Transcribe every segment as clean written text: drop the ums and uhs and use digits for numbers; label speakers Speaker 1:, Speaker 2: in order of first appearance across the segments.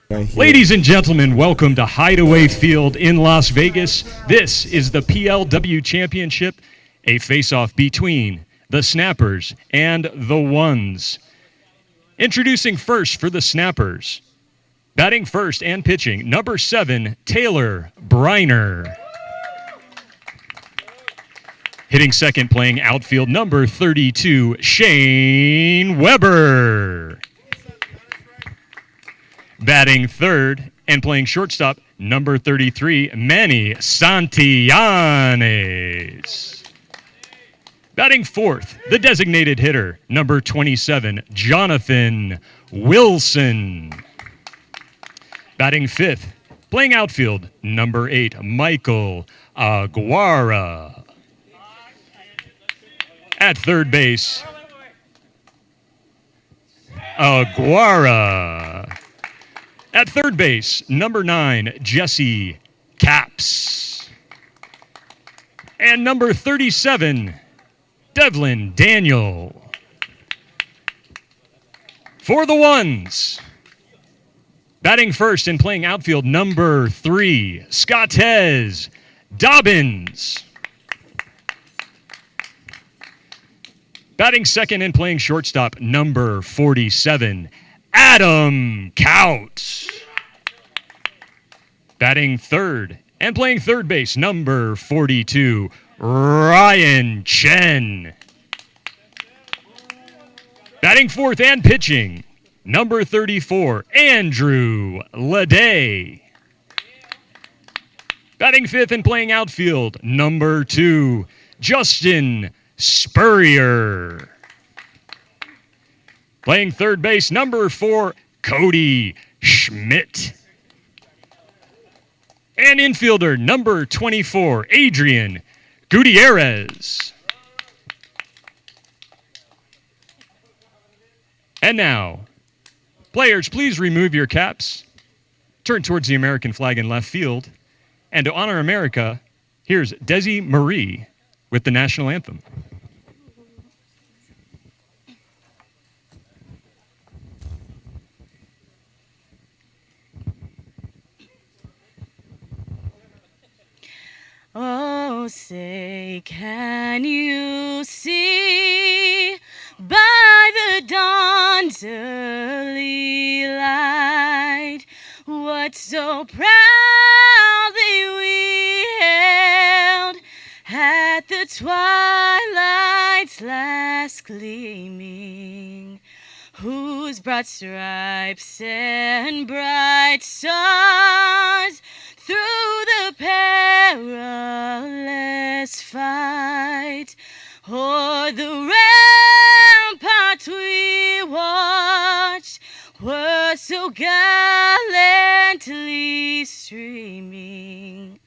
Speaker 1: Ladies and gentlemen, welcome to Hideaway Field in Las Vegas. This is the PLW Championship, a face-off between the Snappers and the Ones. Introducing first for the Snappers, batting first and pitching, number 7, Taylor Briner. Hitting second, playing outfield, number 32, Shane Weber. Batting third and playing shortstop, number 33, Manny Santillanes. Batting fourth, the designated hitter, number 27, Jonathan Wilson. Batting fifth, playing outfield, number 8, Michael Aguara. At third base, Aguara. At third base, number 9, Jesse Caps. And number 37, Devlin Daniel. For the Ones, batting first and playing outfield, number 3, Scottez Dobbins. Batting second and playing shortstop, number 47, Adam Couch. Batting third and playing third base, number 42, Ryan Chen. Batting fourth and pitching, number 34, Andrew Leday. Batting fifth and playing outfield, number 2, Justin Spurrier. Playing third base, number 4, Cody Schmidt. And infielder, number 24, Adrian Gutierrez. And now, players, please remove your caps, turn towards the American flag in left field, and to honor America, here's Desi Marie with the national anthem.
Speaker 2: Oh, say, can you see by the dawn's early light what so proudly we hailed at the twilight's last gleaming, whose broad stripes and bright stars through the perilous fight o'er the ramparts we watched were so gallantly streaming,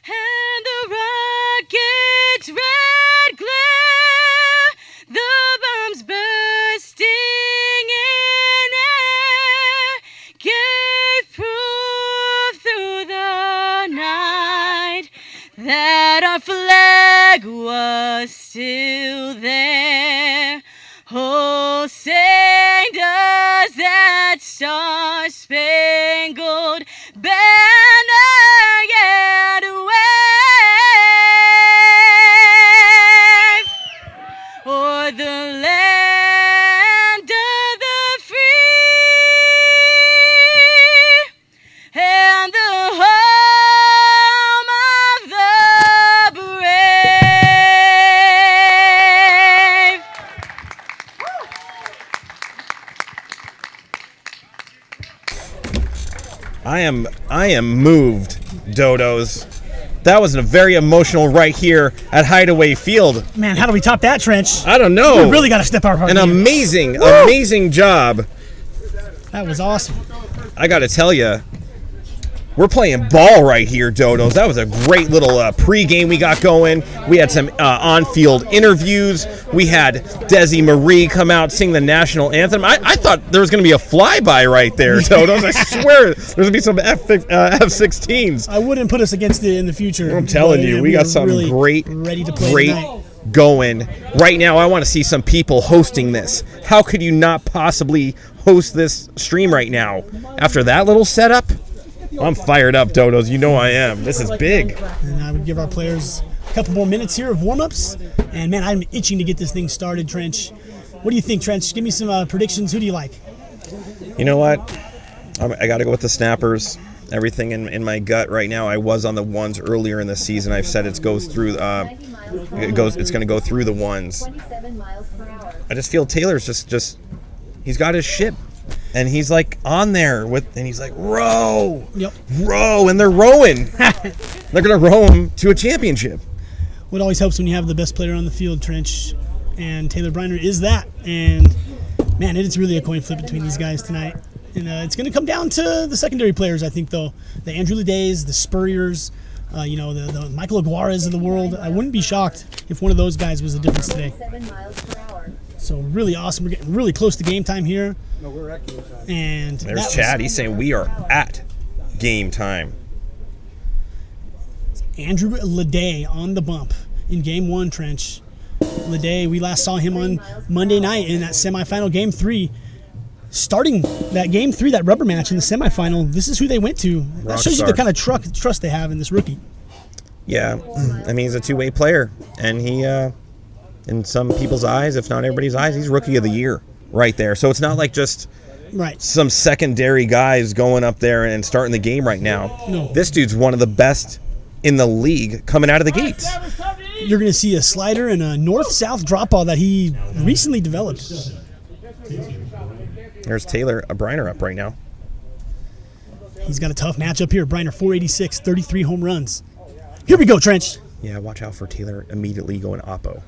Speaker 2: and the rocket's red glare, the bombs bursting in air, gave proof through the night that our flag was still there. Oh, say does that star-spangled banner yet wave o'er the land of the free and the home of the brave.
Speaker 3: I am moved, Dodos. That was a very emotional right here at Hideaway Field.
Speaker 4: Man, how do we top that, Trench?
Speaker 3: I don't know.
Speaker 4: We really got to step our
Speaker 3: An amazing job.
Speaker 4: That was awesome.
Speaker 3: I got to tell you, we're playing ball right here, Dodos. That was a great little pre-game we got going. We had some on-field interviews. We had Desi Marie come out, sing the national anthem. I thought there was going to be a flyby right there, Dodos. I swear there's going to be some F-16s.
Speaker 4: I wouldn't put us against it in the future.
Speaker 3: I'm telling you, we got something
Speaker 4: really
Speaker 3: great,
Speaker 4: ready to play tonight.
Speaker 3: Going right now. I want to see some people hosting this. How could you not possibly host this stream right now. After that little setup, I'm fired up, Dodos. You know I am. This is big.
Speaker 4: And I would give our players a couple more minutes here of warm-ups. And, man, I'm itching to get this thing started, Trench. What do you think, Trench? Give me some predictions. Who do you like?
Speaker 3: You know what? I got to go with the Snappers. Everything in my gut right now. I was on the ones earlier in the season. I've said it's going to go through the ones. I just feel Taylor's just he's got his ship. And he's like on there and he's like, row, row, and they're rowing. They're going to row him to a championship.
Speaker 4: What always helps when you have the best player on the field, Trench, and Taylor Briner is that. And, man, it's really a coin flip between these guys tonight. And it's going to come down to the secondary players, I think, though. The Andrew Ledays, the Spurriers, the Michael Aguaras of the world. I wouldn't be shocked if one of those guys was the difference today. So really awesome. We're getting really close to game time here. No, we're at game time. And
Speaker 3: there's Chad. He's saying we are at game time.
Speaker 4: Andrew Leday on the bump in game 1, Trench. Leday, we last saw him on Monday night in that semifinal game 3. Starting that game 3, that rubber match in the semifinal, this is who they went to. That shows you the kind of trust they have in this rookie.
Speaker 3: Yeah, I mean, he's a two-way player, and he, in some people's eyes, if not everybody's eyes, he's Rookie of the Year right there. So it's not like just some secondary guys going up there and starting the game right now.
Speaker 4: No.
Speaker 3: This dude's one of the best in the league coming out of the gates.
Speaker 4: You're going to see a slider and a north-south drop ball that he recently developed.
Speaker 3: There's Taylor Briner up right now.
Speaker 4: He's got a tough matchup here. Briner, 486, 33 home runs. Here we go, Trench.
Speaker 3: Yeah, watch out for Taylor immediately going oppo.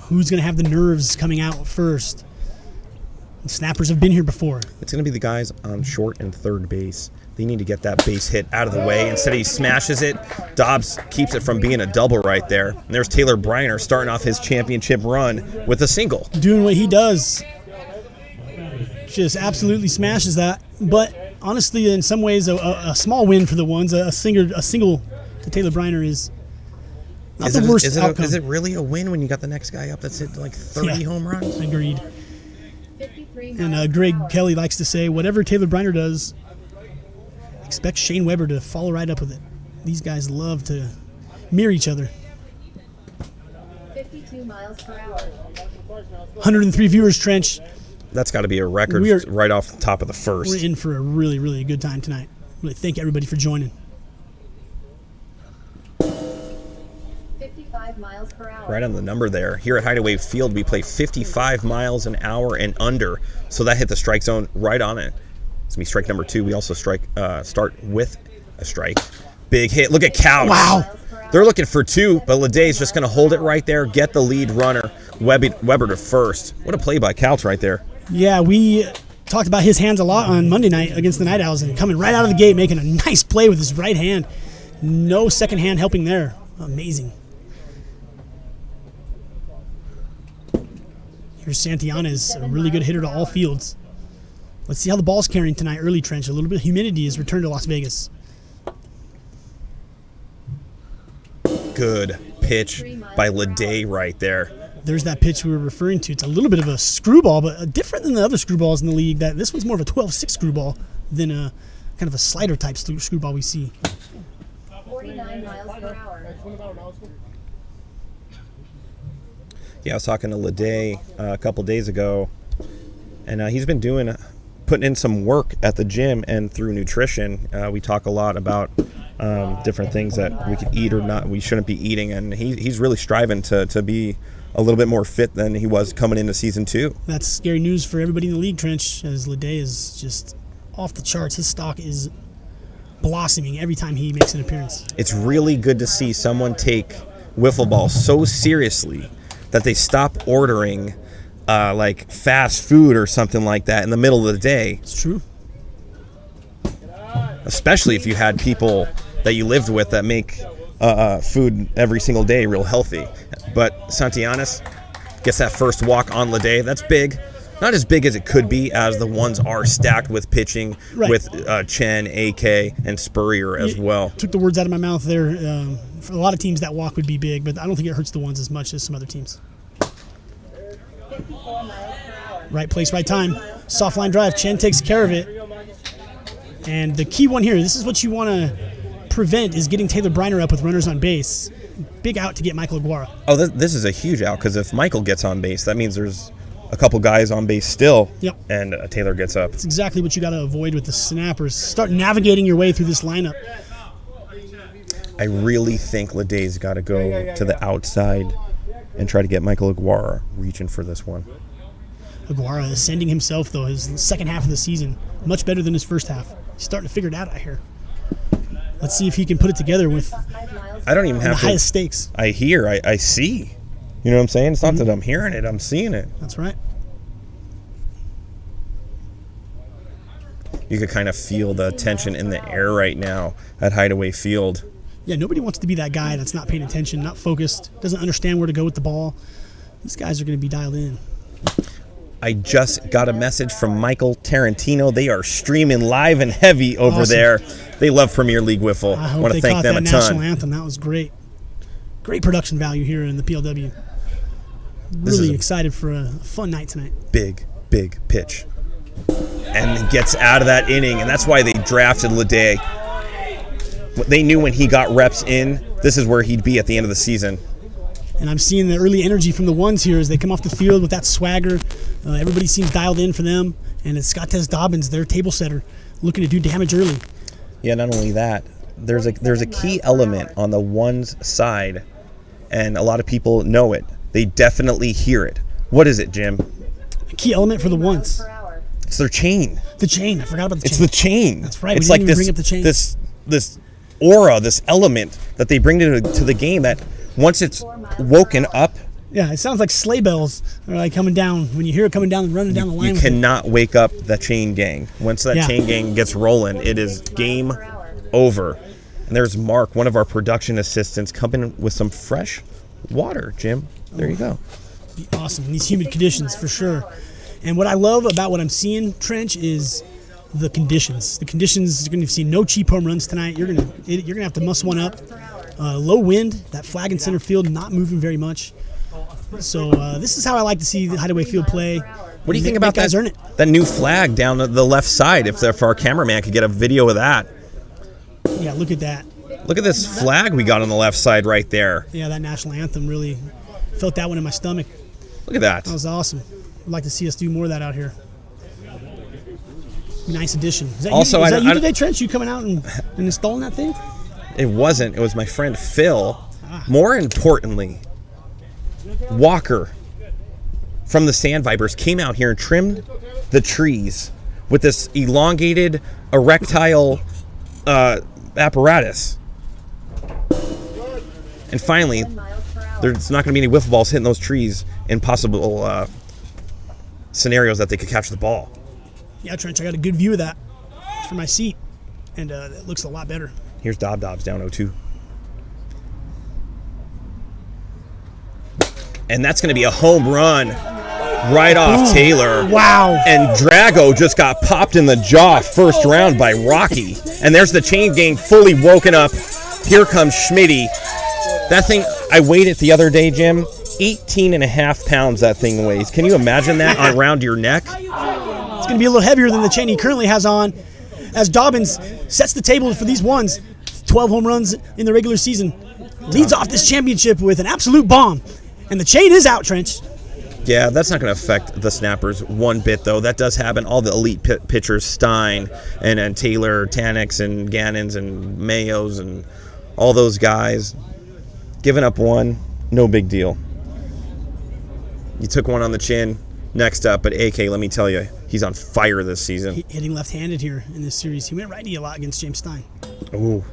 Speaker 4: Who's going to have the nerves coming out first? The Snappers have been here before.
Speaker 3: It's going to be the guys on short and third base. They need to get that base hit out of the way. Instead, he smashes it. Dobbs keeps it from being a double right there. And there's Taylor Briner starting off his championship run with a single.
Speaker 4: Doing what he does. Just absolutely smashes that. But honestly, in some ways, a small win for the ones. A single to Taylor Briner is not the worst outcome.
Speaker 3: Is it really a win when you got the next guy up that's hit like 30 home runs?
Speaker 4: Agreed. And Greg Kelly likes to say, whatever Taylor Briner does, expect Shane Weber to follow right up with it. These guys love to mirror each other.
Speaker 5: 52 miles per hour.
Speaker 4: 103 viewers, Trench.
Speaker 3: That's got to be a record right off the top of the first.
Speaker 4: We're in for a really, really good time tonight. Really thank everybody for joining.
Speaker 5: 55 miles per hour.
Speaker 3: Right on the number there. Here at Hideaway Field, we play 55 miles an hour and under. So that hit the strike zone right on it. It's going to be strike number 2. We also start with a strike. Big hit. Look at Couch.
Speaker 4: Wow.
Speaker 3: They're looking for 2, but Leday's just going to hold it right there, get the lead runner. Weber to first. What a play by Couch right there.
Speaker 4: Yeah, we talked about his hands a lot on Monday night against the Night Owls and coming right out of the gate, making a nice play with his right hand. No second hand helping there. Amazing. Here's Santillanes, a really good hitter to all fields. Let's see how the ball's carrying tonight early, Trench. A little bit of humidity is returned to Las Vegas.
Speaker 3: Good pitch by Leday right there.
Speaker 4: There's that pitch we were referring to. It's a little bit of a screwball, but different than the other screwballs in the league. This one's more of a 12-6 screwball than a kind of a slider type screwball we see.
Speaker 5: 49 miles per hour.
Speaker 3: Yeah, I was talking to Leday a couple days ago, and he's been putting in some work at the gym and through nutrition. We talk a lot about different things that we could eat or not, we shouldn't be eating, and he's really striving to be a little bit more fit than he was coming into season 2.
Speaker 4: That's scary news for everybody in the league, Trench, as Leday is just off the charts. His stock is blossoming every time he makes an appearance.
Speaker 3: It's really good to see someone take wiffle ball so seriously that they stop ordering like fast food or something like that in the middle of the day.
Speaker 4: It's true.
Speaker 3: Especially if you had people that you lived with that make food every single day real healthy. But Santillanes gets that first walk on Leday. That's big. Not as big as it could be, as the ones are stacked with pitching, with Chen, AK, and Spurrier as well.
Speaker 4: Took the words out of my mouth there. For a lot of teams, that walk would be big, but I don't think it hurts the ones as much as some other teams.
Speaker 5: 54 miles per hour.
Speaker 4: Right place, right time. Soft line drive. Chen takes care of it. And the key one here, this is what you want to prevent, is getting Taylor Briner up with runners on base. Big out to get Michael Aguara.
Speaker 3: Oh, this is a huge out, because if Michael gets on base, that means there's a couple guys on base still.
Speaker 4: Yep.
Speaker 3: And Taylor gets up.
Speaker 4: That's exactly what you got to avoid with the Snappers. Start navigating your way through this lineup.
Speaker 3: I really think Leday's got to go to the outside and try to get Michael Aguara reaching for this one.
Speaker 4: Aguara ascending himself, though, his second half of the season. Much better than his first half. He's starting to figure it out here. Let's see if he can put it together with
Speaker 3: I don't even
Speaker 4: the
Speaker 3: have to.
Speaker 4: highest stakes.
Speaker 3: I hear, I see. You know what I'm saying? It's not that I'm hearing it, I'm seeing it.
Speaker 4: That's right.
Speaker 3: You could kind of feel the tension in the air right now at Hideaway Field.
Speaker 4: Yeah, nobody wants to be that guy that's not paying attention, not focused, doesn't understand where to go with the ball. These guys are going to be dialed in.
Speaker 3: I just got a message from Michael Tarantino. They are streaming live and heavy over
Speaker 4: Awesome.
Speaker 3: there. They love Premier League Wiffle.
Speaker 4: I
Speaker 3: I
Speaker 4: hope
Speaker 3: want
Speaker 4: they
Speaker 3: to thank
Speaker 4: caught
Speaker 3: them
Speaker 4: that
Speaker 3: a
Speaker 4: national
Speaker 3: ton.
Speaker 4: anthem. That was great. Great production value here in the PLW.
Speaker 3: This is
Speaker 4: Really
Speaker 3: a
Speaker 4: excited for a fun night tonight.
Speaker 3: big pitch. And gets out of that inning, and that's why they drafted Leday. They knew when he got reps in, this is where he'd be at the end of the season.
Speaker 4: And I'm seeing the early energy from the ones here as they come off the field with that swagger. Everybody seems dialed in for them. And it's Scottez Dobbins, their table setter, looking to do damage early.
Speaker 3: Yeah, not only that, there's a key element on the ones side, and a lot of people know it. They definitely hear it. What is it, Jim?
Speaker 4: A key element for the ones.
Speaker 5: Per hour.
Speaker 3: It's their chain.
Speaker 4: The chain. I forgot about the
Speaker 3: It's
Speaker 4: chain.
Speaker 3: the chain.
Speaker 4: That's right.
Speaker 3: It's
Speaker 4: We
Speaker 3: like
Speaker 4: didn't even bring up the chain.
Speaker 3: this aura, this element that they bring to the game that once it's woken up,
Speaker 4: Yeah, it sounds like sleigh bells are like coming down. When you hear it coming down and running down the line.
Speaker 3: you
Speaker 4: with it.
Speaker 3: cannot wake up the chain gang. Once that
Speaker 4: Yeah.
Speaker 3: chain gang gets rolling, it is game over. And there's Mark, one of our production assistants, coming with some fresh water, Jim. There you go.
Speaker 4: Be awesome in these humid conditions for sure. And what I love about what I'm seeing, Trench, is the conditions. The conditions, you're going to see no cheap home runs tonight. You're going to have to muscle one up. Low wind, that flag in center field not moving very much. So this is how I like to see the Hideaway Field play.
Speaker 3: What do you think about
Speaker 4: guys
Speaker 3: that?
Speaker 4: earn it?
Speaker 3: That new flag down the left side. If our cameraman could get a video of that.
Speaker 4: Yeah, look at that.
Speaker 3: Look at this flag we got on the left side right there.
Speaker 4: Yeah, that national anthem really felt that one in my stomach.
Speaker 3: Look at that.
Speaker 4: That was awesome. I'd like to see us do more of that out here. Nice addition. Is that
Speaker 3: Also,
Speaker 4: you, is
Speaker 3: I
Speaker 4: that
Speaker 3: don't-
Speaker 4: you
Speaker 3: I don't-
Speaker 4: today, Trench? You coming out and installing that thing?
Speaker 3: It wasn't. It was my friend Phil.
Speaker 4: Ah.
Speaker 3: More importantly, Walker from the Sand Vipers came out here and trimmed the trees with this elongated erectile apparatus. And finally,
Speaker 5: 10 miles per hour.
Speaker 3: there's not going to be any wiffle balls hitting those trees in possible scenarios that they could catch the ball.
Speaker 4: Yeah, Trench, I got a good view of that from my seat, and it looks a lot better.
Speaker 3: Here's Dobbs down 0-2. And that's going to be a home run right off Taylor.
Speaker 4: Wow.
Speaker 3: And Drago just got popped in the jaw first round by Rocky. And there's the chain gang fully woken up. Here comes Schmitty. That thing, I weighed it the other day, Jim. 18 and a half pounds that thing weighs. Can you imagine that around your neck?
Speaker 4: It's going to be a little heavier than the chain he currently has on, as Dobbins sets the table for these ones. 12 home runs in the regular season. Leads off this championship with an absolute bomb. And the chain is out, Trench.
Speaker 3: Yeah, that's not going to affect the Snappers one bit, though. That does happen. All the elite pitchers, Stein and Taylor, Tanix and Gannons and Mayos and all those guys, giving up one, no big deal. You took one on the chin. Next up, but AK, let me tell you, he's on fire this season.
Speaker 4: Hitting left-handed here in this series. He went righty a lot against James Stein.
Speaker 3: Ooh.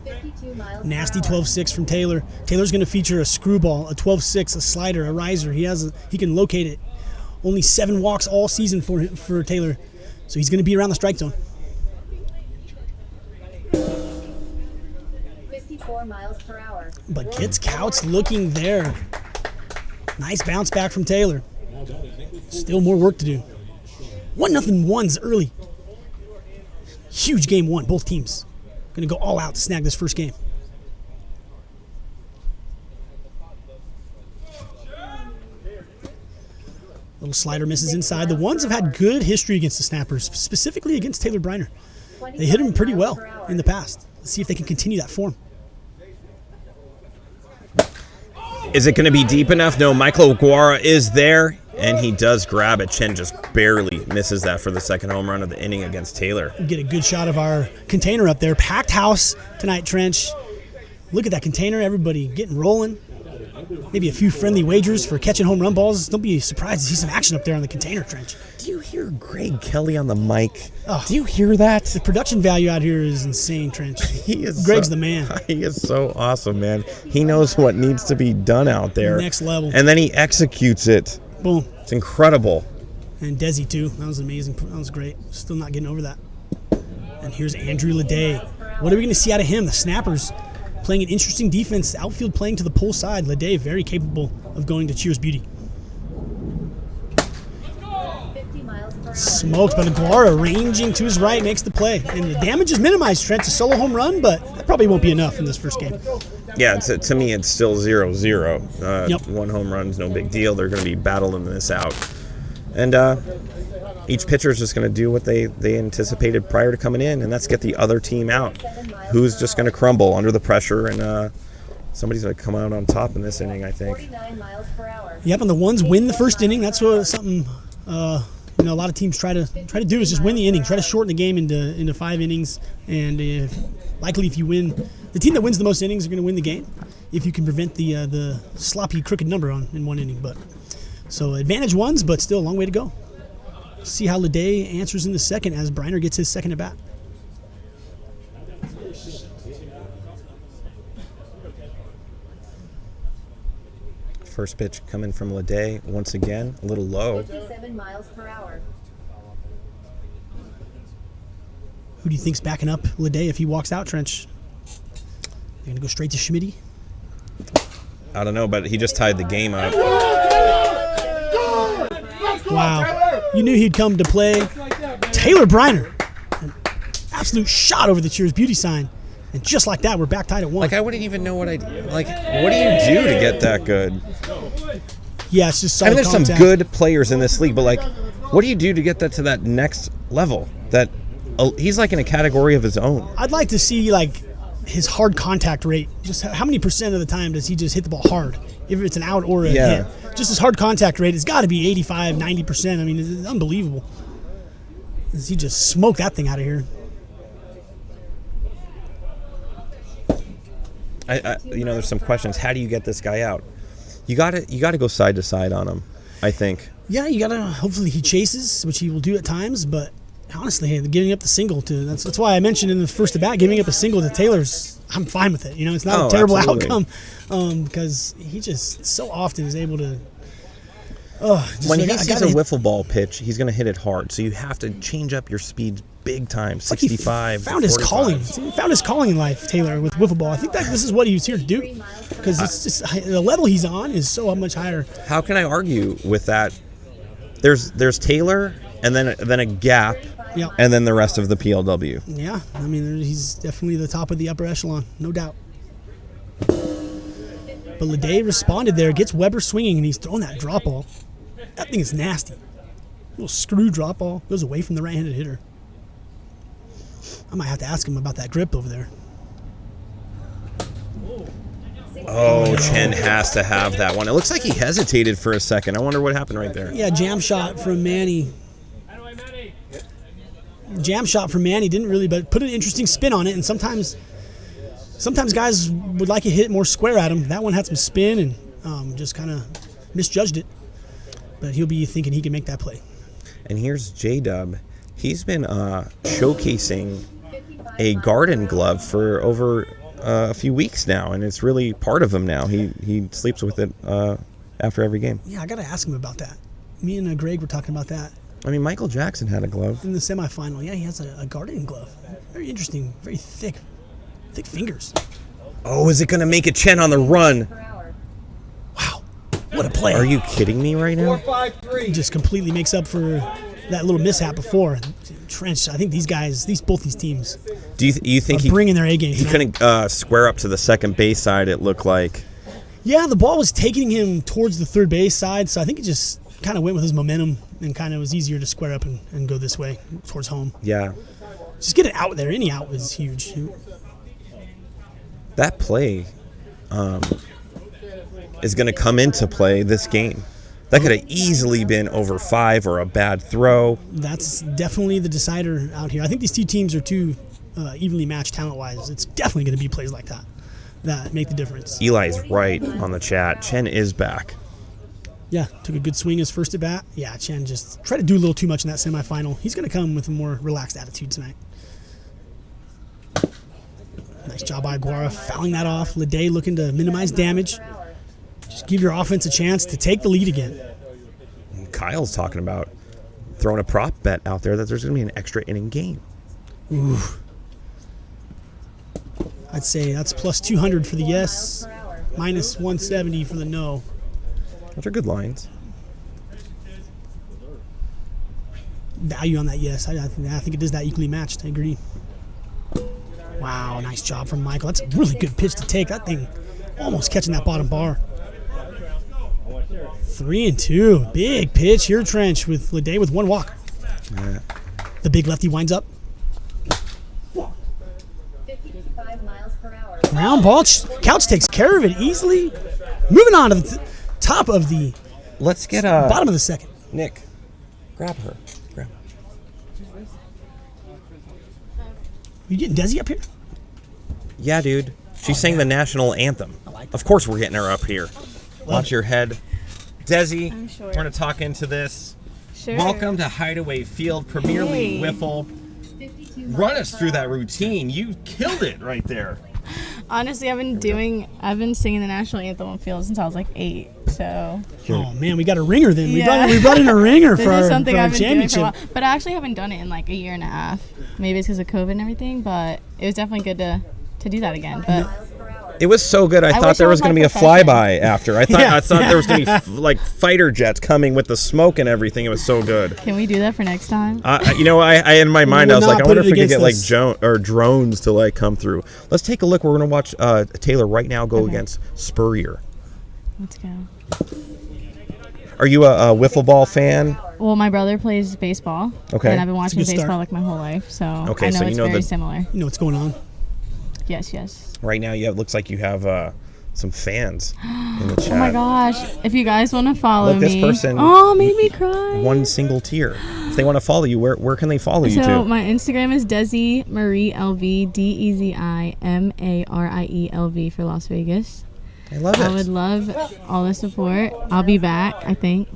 Speaker 5: 52 miles per
Speaker 4: Nasty
Speaker 5: hour.
Speaker 4: 12-6 from Taylor. Taylor's going to feature a screwball, a 12-6, a slider, a riser. He can locate it. Only 7 walks all season for Taylor, so he's going to be around the strike zone.
Speaker 5: 54 miles per hour.
Speaker 4: But gets Couts looking there. Nice bounce back from Taylor. Still more work to do. 1-0 ones early. Huge game one, both teams. Going to go all out to snag this first game. Little slider misses inside. The ones have had good history against the snappers, specifically against Taylor Briner. They hit him pretty well in the past. Let's see if they can continue that form.
Speaker 3: Is it going to be deep enough? No, Michael Aguara is there, and he does grab it. Chen just barely misses that for the second home run of the inning against Taylor.
Speaker 4: Get a good shot of our container up there. Packed house tonight, Trench. Look at that container. Everybody getting rolling. Maybe a few friendly wagers for catching home run balls. Don't be surprised to see some action up there on the container, Trench.
Speaker 3: Do you hear Greg Kelly on the mic?
Speaker 4: Oh,
Speaker 3: do you hear that?
Speaker 4: The production value out here is insane, Trench.
Speaker 3: He is
Speaker 4: Greg's the man.
Speaker 3: He is so awesome, man. He knows what needs to be done out there.
Speaker 4: Next level.
Speaker 3: And then he executes it.
Speaker 4: Boom.
Speaker 3: It's incredible.
Speaker 4: And Desi, too. That was amazing. That was great. Still not getting over that. And here's Andrew Leday. What are we going to see out of him? The snappers playing an interesting defense. Outfield playing to the pull side. Leday very capable of going to Cheers Beauty.
Speaker 5: 50 miles per hour.
Speaker 4: Smoked by the Guara, ranging to his right, makes the play. And the damage is minimized, Trent. It's a solo home run, but that probably won't be enough in this first game.
Speaker 3: Yeah, to me, it's still 0-0.
Speaker 4: Yep.
Speaker 3: One home run's no big deal. They're going to be battling this out. And each pitcher is just going to do what they anticipated prior to coming in, and that's get the other team out. Who's just going to crumble under the pressure, and somebody's going to come out on top in this inning, I think.
Speaker 5: 49 miles per hour.
Speaker 4: Yep, and the ones win the first inning. That's what something a lot of teams try to do is just win the inning, try to shorten the game into 5 innings, and likely if you win, the team that wins the most innings are going to win the game if you can prevent the sloppy, crooked number in one inning. But so advantage ones, but still a long way to go. See how Leday answers in the second as Briner gets his second at bat.
Speaker 3: First pitch coming from Leday once again, a little low.
Speaker 5: 57 miles per hour.
Speaker 4: Who do you think's backing up Leday if he walks out, Trench? They're going to go straight to Schmitty?
Speaker 3: I don't know, but he just tied the game up.
Speaker 4: Wow. You knew he'd come to play. Taylor Briner. An absolute shot over the Cheers Beauty sign. And just like that, we're back tied at 1.
Speaker 3: Like, I wouldn't even know what what do you do to get that good?
Speaker 4: Yeah, it's just
Speaker 3: I mean,
Speaker 4: solid
Speaker 3: there's some
Speaker 4: contact.
Speaker 3: good players in this league, but, what do you do to get that to that next level? That he's, in a category of his own.
Speaker 4: I'd like to see, his hard contact rate. Just how many percent of the time does he just hit the ball hard? If it's an out or a hit. Just his hard contact rate has got to be 85, 90%. I mean, it's unbelievable. He just smoked that thing out of here.
Speaker 3: There's some questions. How do you get this guy out? You gotta go side to side on him, I think.
Speaker 4: Yeah, you gotta. Hopefully he chases, which he will do at times. But honestly, giving up the single that's why I mentioned in the first at bat, giving up a single to Taylor's. I'm fine with it. It's not a terrible outcome because he just so often is able to.
Speaker 3: When he sees a wiffle ball pitch, he's going to hit it hard. So you have to change up your speeds big time, 65
Speaker 4: found his
Speaker 3: 45.
Speaker 4: calling. He found his calling in life, Taylor, with wiffle ball. I think that this is what he was here to do because it's just the level he's on is so much higher.
Speaker 3: How can I argue with that? There's Taylor and then a gap.
Speaker 4: Yeah.
Speaker 3: And then the rest of the PLW.
Speaker 4: Yeah, I mean, he's definitely the top of the upper echelon, no doubt. But Leday responded there, gets Weber swinging, and he's throwing that drop ball. That thing is nasty. Little screw drop ball, goes away from the right-handed hitter. I might have to ask him about that grip over there.
Speaker 3: Oh, Chen has to have that one. It looks like he hesitated for a second. I wonder what happened right there.
Speaker 4: Yeah, jam shot from Manny. Jam shot from Manny didn't really, but put an interesting spin on it. And sometimes guys would like it hit more square at him. That one had some spin and just kind of misjudged it. But he'll be thinking he can make that play.
Speaker 3: And here's J-Dub. He's been showcasing a garden glove for over a few weeks now, and it's really part of him now. He sleeps with it after every game.
Speaker 4: Yeah, I got to ask him about that. Me and Greg were talking about that.
Speaker 3: I mean, Michael Jackson had a glove.
Speaker 4: In the semifinal, yeah, he has a gardening glove. Very interesting, very thick fingers.
Speaker 3: Oh, is it going to make it Chen on the run?
Speaker 4: Wow, what a play.
Speaker 3: Are you kidding me right now?
Speaker 6: 4-5-3.
Speaker 4: He just completely makes up for that little mishap before. Trench, I think both these teams
Speaker 3: Do you think
Speaker 4: are bringing their A game.
Speaker 3: he couldn't square up to the second base side, it looked like?
Speaker 4: Yeah, the ball was taking him towards the third base side, so I think it just kind of went with his momentum and kind of was easier to square up and go this way towards home.
Speaker 3: Yeah.
Speaker 4: Just get it out there. Any out was huge.
Speaker 3: That play is going to come into play this game. That could have easily been over 5 or a bad throw.
Speaker 4: That's definitely the decider out here. I think these two teams are too evenly matched talent-wise. It's definitely going to be plays like that make the difference.
Speaker 3: Eli's right on the chat. Chen is back.
Speaker 4: Yeah, took a good swing his first at bat. Yeah, Chen just tried to do a little too much in that semifinal. He's going to come with a more relaxed attitude tonight. Nice job by Aguara fouling that off. Leday looking to minimize damage. Just give your offense a chance to take the lead again.
Speaker 3: Kyle's talking about throwing a prop bet out there that there's going to be an extra inning game.
Speaker 4: Ooh. I'd say that's plus 200 for the yes, minus 170 for the no.
Speaker 3: Those are good lines.
Speaker 4: Value on that yes. I think it is that equally matched. I agree. Wow, nice job from Michael. That's a really good pitch to take. That thing almost catching that bottom bar. 3-2. Big pitch here, Trench, with Leday with one walk.
Speaker 3: Yeah.
Speaker 4: The big lefty winds up.
Speaker 5: 55 miles per hour.
Speaker 4: Ground ball. Couch takes care of it easily. Moving on to the top of the
Speaker 3: Let's get
Speaker 4: bottom of the second.
Speaker 3: Nick, grab her. Grab her.
Speaker 4: You getting Desi up here?
Speaker 3: Yeah, dude. She sang the national anthem. Of course we're getting her up here. Watch your head. Desi,
Speaker 2: I'm sure.
Speaker 3: we're going to talk into this.
Speaker 2: Sure.
Speaker 3: Welcome to Hideaway Field, Premier League Wiffle.
Speaker 5: 52
Speaker 3: Run us through that routine. You killed it right there.
Speaker 2: Honestly, I've been singing the national anthem on field since I was like 8. So
Speaker 4: Oh man, we got a ringer then.
Speaker 2: Yeah.
Speaker 4: We brought in a ringer
Speaker 2: this
Speaker 4: for
Speaker 2: is
Speaker 4: our,
Speaker 2: something
Speaker 4: for our
Speaker 2: I've been doing for a
Speaker 4: championship.
Speaker 2: while. But I actually haven't done it in like a year and a half. Maybe it's because of COVID and everything. But it was definitely good to do that again. But
Speaker 5: miles per hour.
Speaker 3: It was so good. I thought
Speaker 2: wish
Speaker 3: there
Speaker 2: I
Speaker 3: was
Speaker 2: was
Speaker 3: going to
Speaker 2: my
Speaker 3: be a
Speaker 2: profession.
Speaker 3: flyby after. I thought
Speaker 4: Yeah.
Speaker 3: there was going to be like fighter jets coming with the smoke and everything. It was so good.
Speaker 2: can we do that for next time?
Speaker 3: I in my mind I
Speaker 4: will
Speaker 3: was like,
Speaker 4: not
Speaker 3: I wonder
Speaker 4: put
Speaker 3: if
Speaker 4: it
Speaker 3: we could get like
Speaker 4: against
Speaker 3: drones to like come through. Let's take a look. We're going to watch Taylor right now go against Spurrier.
Speaker 2: Let's go.
Speaker 3: Are you a wiffle ball fan?
Speaker 2: Well, my brother plays baseball.
Speaker 3: Okay.
Speaker 2: And I've been watching
Speaker 4: good start.
Speaker 2: baseball like my whole life. So
Speaker 3: Okay,
Speaker 2: I know
Speaker 3: so you
Speaker 2: it's
Speaker 3: know
Speaker 2: very
Speaker 3: the-
Speaker 2: similar.
Speaker 4: You know what's going on.
Speaker 2: Yes.
Speaker 3: Right now, looks like you have some fans in the chat.
Speaker 2: Oh my gosh. If you guys want to follow
Speaker 3: Look, this
Speaker 2: me.
Speaker 3: person-
Speaker 2: Oh, made me cry.
Speaker 3: One single tier. If they want to follow you, where can they follow you
Speaker 2: So
Speaker 3: to?
Speaker 2: my Instagram is Desi Marie LV, DeziMarielV for Las Vegas.
Speaker 3: I love
Speaker 2: I would
Speaker 3: it.
Speaker 2: love all the support. I'll be back, I think.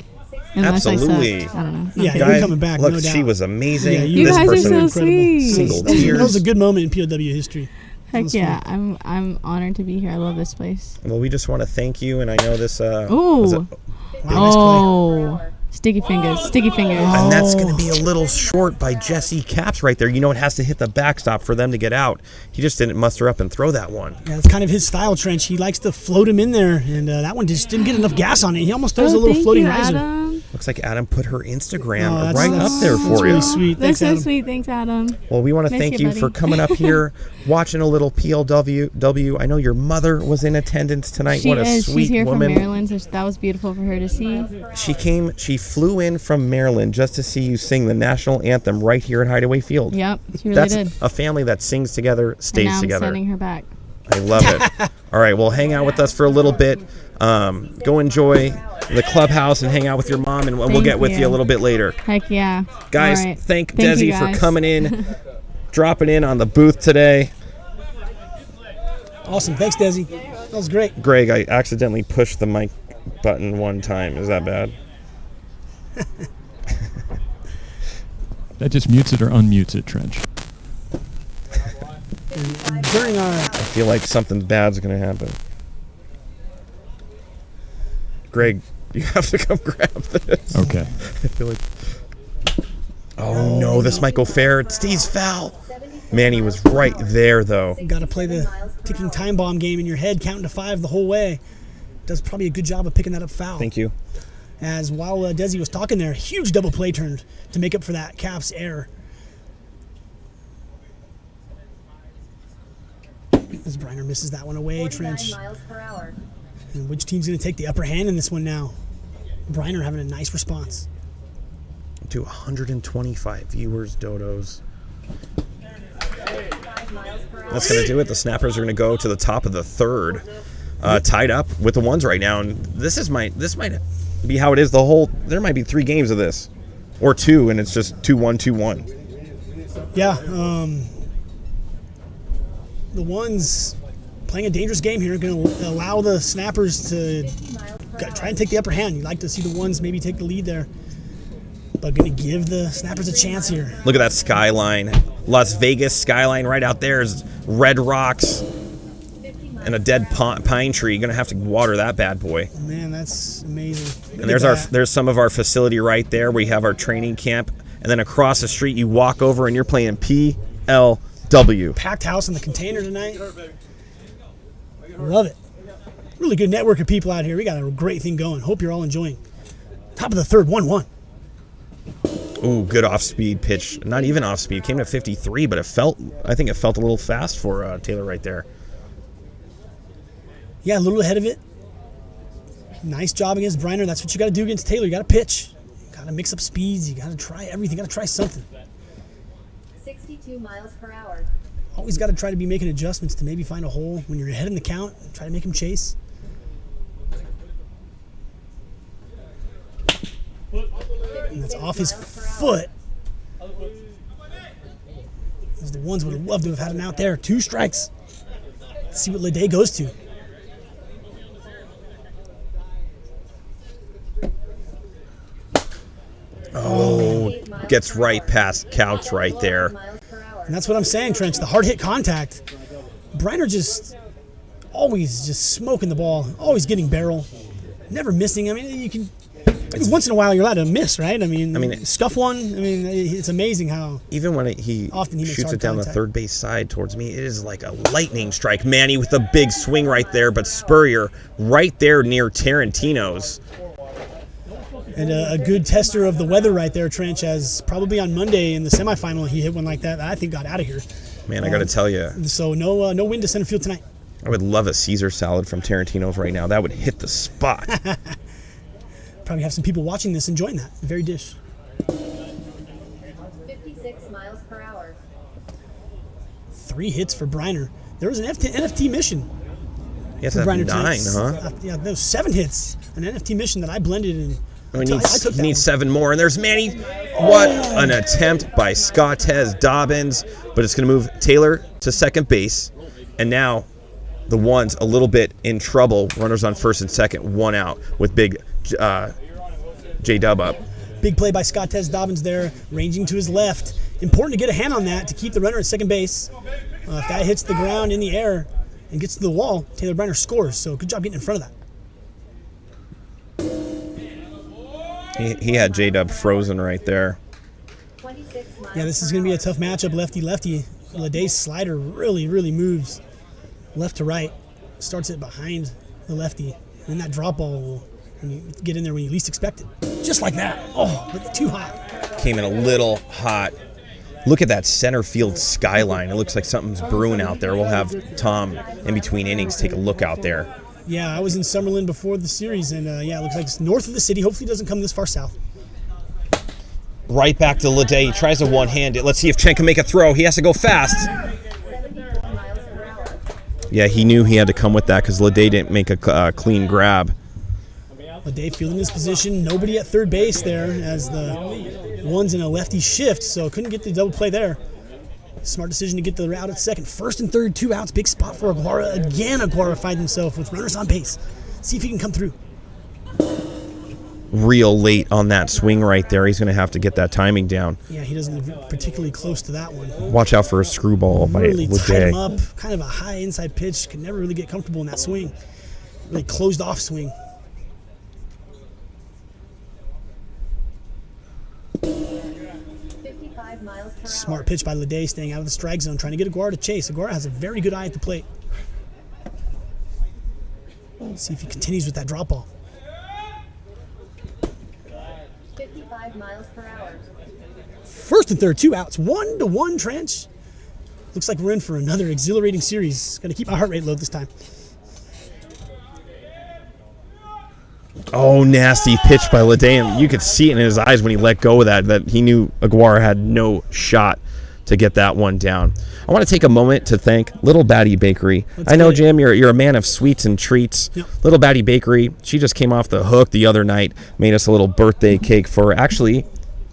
Speaker 2: Unless
Speaker 3: Absolutely.
Speaker 2: I suck. I don't know.
Speaker 4: Yeah,
Speaker 2: Okay.
Speaker 4: you're coming back,
Speaker 3: Look,
Speaker 4: no
Speaker 3: she
Speaker 4: doubt.
Speaker 3: was amazing.
Speaker 4: Yeah,
Speaker 2: You
Speaker 3: this
Speaker 2: guys are
Speaker 3: person,
Speaker 2: so
Speaker 4: incredible.
Speaker 2: sweet.
Speaker 3: Single
Speaker 4: That was
Speaker 3: tears.
Speaker 4: a good moment in POW history.
Speaker 2: Heck
Speaker 4: was
Speaker 2: yeah. I'm honored to be here. I love this place.
Speaker 3: Well, we just want to thank you, and I know this. Was
Speaker 2: Ooh.
Speaker 3: it-
Speaker 4: Wow, nice play.
Speaker 2: Oh. Sticky fingers. Sticky fingers.
Speaker 3: and that's going to be a little short by Jesse Caps right there. You know, it has to hit the backstop for them to get out. He just didn't muster up and throw that one.
Speaker 4: Yeah, it's kind of his style, Trench. He likes to float him in there, and that one just didn't get enough gas on it. He almost throws a little
Speaker 2: thank
Speaker 4: floating
Speaker 2: you,
Speaker 4: riser.
Speaker 2: Adam.
Speaker 3: Looks like Adam put her Instagram
Speaker 4: Oh,
Speaker 3: right up there
Speaker 4: that's
Speaker 3: for
Speaker 4: really
Speaker 3: you.
Speaker 4: sweet.
Speaker 2: That's
Speaker 4: Thanks,
Speaker 2: so
Speaker 4: Adam.
Speaker 2: sweet. Thanks, Adam.
Speaker 3: Well, we want to
Speaker 2: Miss
Speaker 3: thank
Speaker 2: you,
Speaker 3: you for
Speaker 2: buddy.
Speaker 3: coming up here, watching a little PLW. I know your mother was in attendance tonight.
Speaker 2: She
Speaker 3: What a
Speaker 2: is.
Speaker 3: sweet
Speaker 2: She's here
Speaker 3: woman.
Speaker 2: from Maryland, so that was beautiful for her to see.
Speaker 3: She flew in from Maryland just to see you sing the national anthem right here at Hideaway Field.
Speaker 2: Yep, she really
Speaker 3: That's
Speaker 2: did.
Speaker 3: a family that sings together,
Speaker 2: And
Speaker 3: stays
Speaker 2: now I'm
Speaker 3: together.
Speaker 2: sending her back.
Speaker 3: I love it. All right, well, hang out with us for a little bit. Go enjoy the clubhouse and hang out with your mom, and we'll
Speaker 2: Thank
Speaker 3: get with you a
Speaker 2: you.
Speaker 3: little bit later.
Speaker 2: Heck yeah.
Speaker 3: Guys,
Speaker 2: All right.
Speaker 3: thank
Speaker 2: you,
Speaker 3: Desi for
Speaker 2: guys.
Speaker 3: coming in, dropping in on the booth today.
Speaker 4: Awesome. Thanks, Desi. That was great.
Speaker 3: Greg, I accidentally pushed the mic button one time. Is that bad?
Speaker 1: That just mutes it or unmutes it, Trench.
Speaker 4: And during our
Speaker 3: I feel like something bad's going to happen. Greg, you have to come grab this.
Speaker 1: Okay.
Speaker 3: I feel like... Oh, no, this might go fair. It stays foul. Man, he was right there, though.
Speaker 4: got to play the ticking time bomb game in your head, counting to 5 the whole way. Does probably a good job of picking that up foul.
Speaker 3: Thank you.
Speaker 4: As while Desi was talking there, huge double play turned to make up for that Caps error. As Briner misses that one away,
Speaker 5: 49
Speaker 4: Trench.
Speaker 5: miles per hour.
Speaker 4: And which team's going to take the upper hand in this one now? Briner having a nice response.
Speaker 3: To 125 viewers, Dodos.
Speaker 5: 5 miles per hour.
Speaker 3: That's going to do it. The Snappers are going to go to the top of the third, tied up with the ones right now. And this might be how it is the whole. There might be 3 games of this, or 2, and it's just 2-1, 2-1.
Speaker 4: Yeah, the ones playing a dangerous game here are going to allow the Snappers to
Speaker 5: 50 miles per
Speaker 4: try
Speaker 5: hour.
Speaker 4: and take the upper hand. You'd like to see the ones maybe take the lead there, but going to give the Snappers a chance here.
Speaker 3: Look at that skyline. Las Vegas skyline right out there is red rocks
Speaker 5: 50 miles
Speaker 3: and a dead pine tree. Going to have to water that bad boy.
Speaker 4: Man, that's amazing.
Speaker 3: And there's some of our facility right there. We have our training camp, and then across the street you walk over and you're playing PLW.
Speaker 4: Packed house in the container tonight. Love it. Really good network of people out here. We got a great thing going. Hope you're all enjoying. Top of the third, 1-1.
Speaker 3: Ooh, good off-speed pitch. Not even off-speed. Came to 53, but I think it felt a little fast for Taylor right there.
Speaker 4: Yeah, a little ahead of it. Nice job against Briner. That's what you got to do against Taylor. You got to pitch. Got to mix up speeds. You got to try everything. Got to try something.
Speaker 5: 62 miles per hour.
Speaker 4: Always got to try to be making adjustments to maybe find a hole when you're ahead in the count. Try to make him chase. And that's off his foot. As the ones would have loved to have had him out there. 2 strikes. Let's see what Leday goes to.
Speaker 3: Oh, gets right past Couch right there.
Speaker 5: Miles per hour.
Speaker 4: And that's what I'm saying, Trench. The hard hit contact. Briner just always just smoking the ball. Always getting barrel. Never missing. I mean, you can... once in a while, you're allowed to miss, right? I mean, scuff one. I mean, it's amazing how...
Speaker 3: Even when he
Speaker 4: Often he makes
Speaker 3: shoots
Speaker 4: hard
Speaker 3: it down the
Speaker 4: contact.
Speaker 3: third base side towards me, it is like a lightning strike. Manny with a big swing right there, but Spurrier right there near Tarantino's.
Speaker 4: And a good tester of the weather right there, Trench, as probably on Monday in the semifinal, he hit one like that I think got out of here.
Speaker 3: Man, I got to tell you,
Speaker 4: So no wind to center field tonight.
Speaker 3: I would love a Caesar salad from Tarantino's right now. That would hit the spot.
Speaker 4: Probably have some people watching this enjoying that very dish.
Speaker 5: 56 miles per hour.
Speaker 4: 3 hits for Briner. There was an NFT mission
Speaker 3: Yes,
Speaker 4: for
Speaker 3: that's
Speaker 4: Briner
Speaker 3: 9,
Speaker 4: tonight.
Speaker 3: huh?
Speaker 4: Yeah, there was 7 hits. An NFT mission that I blended in.
Speaker 3: We
Speaker 4: I
Speaker 3: need,
Speaker 4: took that
Speaker 3: need
Speaker 4: one.
Speaker 3: 7 more. And there's Manny. What an attempt by Scottez Dobbins. But it's going to move Taylor to second base. And now the ones a little bit in trouble. Runners on first and second, 1 out with big J-Dub up.
Speaker 4: Big play by Scottez Dobbins there, ranging to his left. Important to get a hand on that to keep the runner at second base. If that hits the ground in the air and gets to the wall, Taylor Briner scores. So good job getting in front of that.
Speaker 3: He had J-Dub frozen right there.
Speaker 5: 26 miles
Speaker 4: Yeah, this is
Speaker 5: per
Speaker 4: going to be a
Speaker 5: hour.
Speaker 4: tough matchup, lefty-lefty. Leday's slider really moves left to right. Starts it behind the lefty. And that drop ball will get in there when you least expect it. Just like that. Oh, but too hot.
Speaker 3: Came in a little hot. Look at that center field skyline. It looks like something's brewing out there. We'll have Tom in between innings take a look out there.
Speaker 4: Yeah, I was in Summerlin before the series, and yeah, it looks like it's north of the city. Hopefully it doesn't come this far south.
Speaker 3: Right back to Leday. He tries to one-hand it. Let's see if Chen can make a throw. He has to go fast.
Speaker 5: 74 miles per hour.
Speaker 3: Yeah, he knew he had to come with that because Leday didn't make a clean grab.
Speaker 4: Leday fielding his position. Nobody at third base there as the one's in a lefty shift, so couldn't get the double play there. Smart decision to get the out at second. First and third, 2 outs. Big spot for Aguara. Again, Aguara finds himself with runners on base. See if he can come through.
Speaker 3: Real late on that swing right there. He's going to have to get that timing down.
Speaker 4: Yeah, he doesn't live particularly close to that one.
Speaker 3: Watch out for a screwball by
Speaker 4: Really tied him
Speaker 3: Leday.
Speaker 4: up. Kind of a high inside pitch. Could never really get comfortable in that swing. Really closed off swing.
Speaker 5: Miles per
Speaker 4: Smart
Speaker 5: hour.
Speaker 4: pitch by Leday, staying out of the strike zone, trying to get Aguara to chase. Aguara has a very good eye at the plate. Let's see if he continues with that drop ball.
Speaker 5: 55 miles per hour.
Speaker 4: First and third, 2 outs. 1-1 Trench. Looks like we're in for another exhilarating series. Got to keep my heart rate low this time.
Speaker 3: Oh, nasty pitch by Leday. You could see it in his eyes when he let go of that he knew Aguirre had no shot to get that one down. I want to take a moment to thank Little Batty Bakery. I know, Jim, you're a man of sweets and treats.
Speaker 4: Yep.
Speaker 3: Little Batty Bakery, she just came off the hook the other night, made us a little birthday cake for, actually,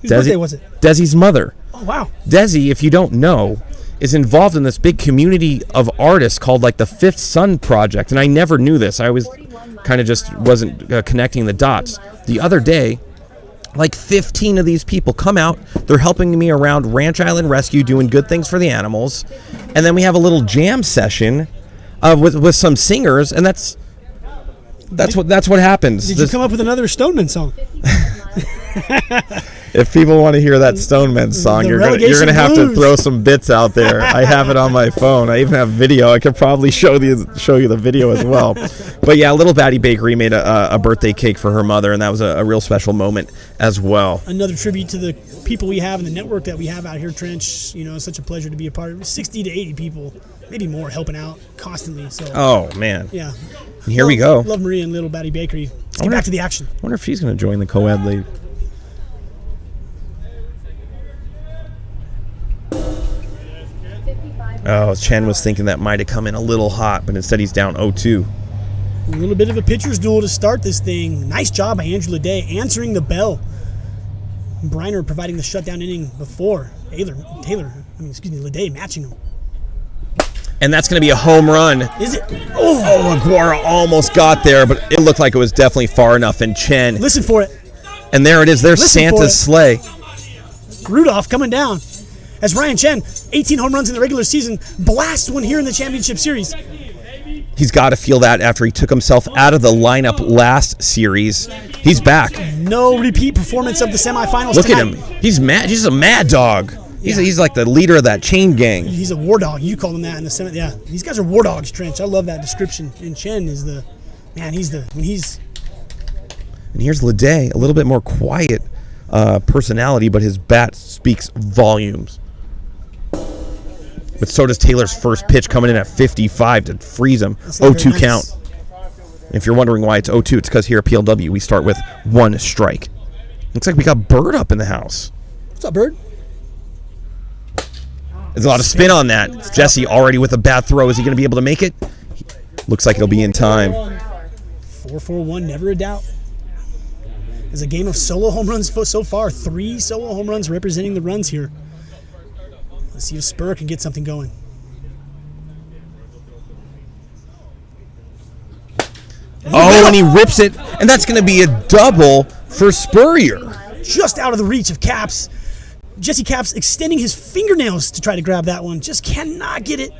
Speaker 4: Whose birthday was it?
Speaker 3: Desi's mother.
Speaker 4: Oh, wow.
Speaker 3: Desi, if you don't know, is involved in this big community of artists called like the Fifth Sun Project, and I never knew this. I was kind of just wasn't connecting the dots. The other day, like 15 of these people come out. They're helping me around Ranch Island Rescue, doing good things for the animals, and then we have a little jam session with some singers, and that's what happens.
Speaker 4: Did you come up with another Stoneman song?
Speaker 3: If people want to hear that Stoneman song, you're gonna have to throw some bits out there. I have it on my phone. I even have video. I could probably show you the video as well. But yeah, Little Batty Bakery made a birthday cake for her mother, and that was a real special moment as well.
Speaker 4: Another tribute to the people we have and the network that we have out here, Trench. You know, it's such a pleasure to be a part of. 60 to 80 people, maybe more, helping out constantly. So.
Speaker 3: Oh man.
Speaker 4: Yeah.
Speaker 3: And here we go.
Speaker 4: Love Maria and Little Batty Bakery. Let's get back to the action.
Speaker 3: I wonder if she's going to join the co-ed league. Oh, Chen was thinking that might have come in a little hot, but instead he's down 0-2.
Speaker 4: A little bit of a pitcher's duel to start this thing. Nice job by Andrew Leday answering the bell. Briner providing the shutdown inning before. Leday matching him.
Speaker 3: And that's going to be a home run.
Speaker 4: Is it?
Speaker 3: Oh, Aguirre almost got there, but it looked like it was definitely far enough. And Chen.
Speaker 4: Listen for it.
Speaker 3: And there it is. There's Santa's sleigh.
Speaker 4: Rudolph coming down. As Ryan Chen, 18 home runs in the regular season, blasts one here in the championship series.
Speaker 3: He's got to feel that after he took himself out of the lineup last series. He's back.
Speaker 4: No repeat performance of the semifinals.
Speaker 3: Look at him. He's mad. He's a mad dog. He's like the leader of that chain gang.
Speaker 4: He's a war dog. You call him that in the semi. Yeah, these guys are war dogs, Trench. I love that description. And Chen is the man. And here's
Speaker 3: Leday, a little bit more quiet personality, but his bat speaks volumes. But so does Taylor's first pitch coming in at 55 to freeze him. 0-2 nice. Count. If you're wondering why it's 0-2, it's because here at PLW we start with one strike. Looks like we got Bird up in the house.
Speaker 4: What's up, Bird?
Speaker 3: There's a lot of spin on that. Jesse already with a bad throw. Is he going to be able to make it? Looks like it'll be in time.
Speaker 4: 4-4-1, never a doubt. It's a game of solo home runs so far. 3 solo home runs representing the runs here. Let's see if Spur can get something going.
Speaker 3: Oh, and he rips it, and that's going to be a double for Spurrier.
Speaker 4: Just out of the reach of Caps. Jesse Caps extending his fingernails to try to grab that one. Just cannot get it.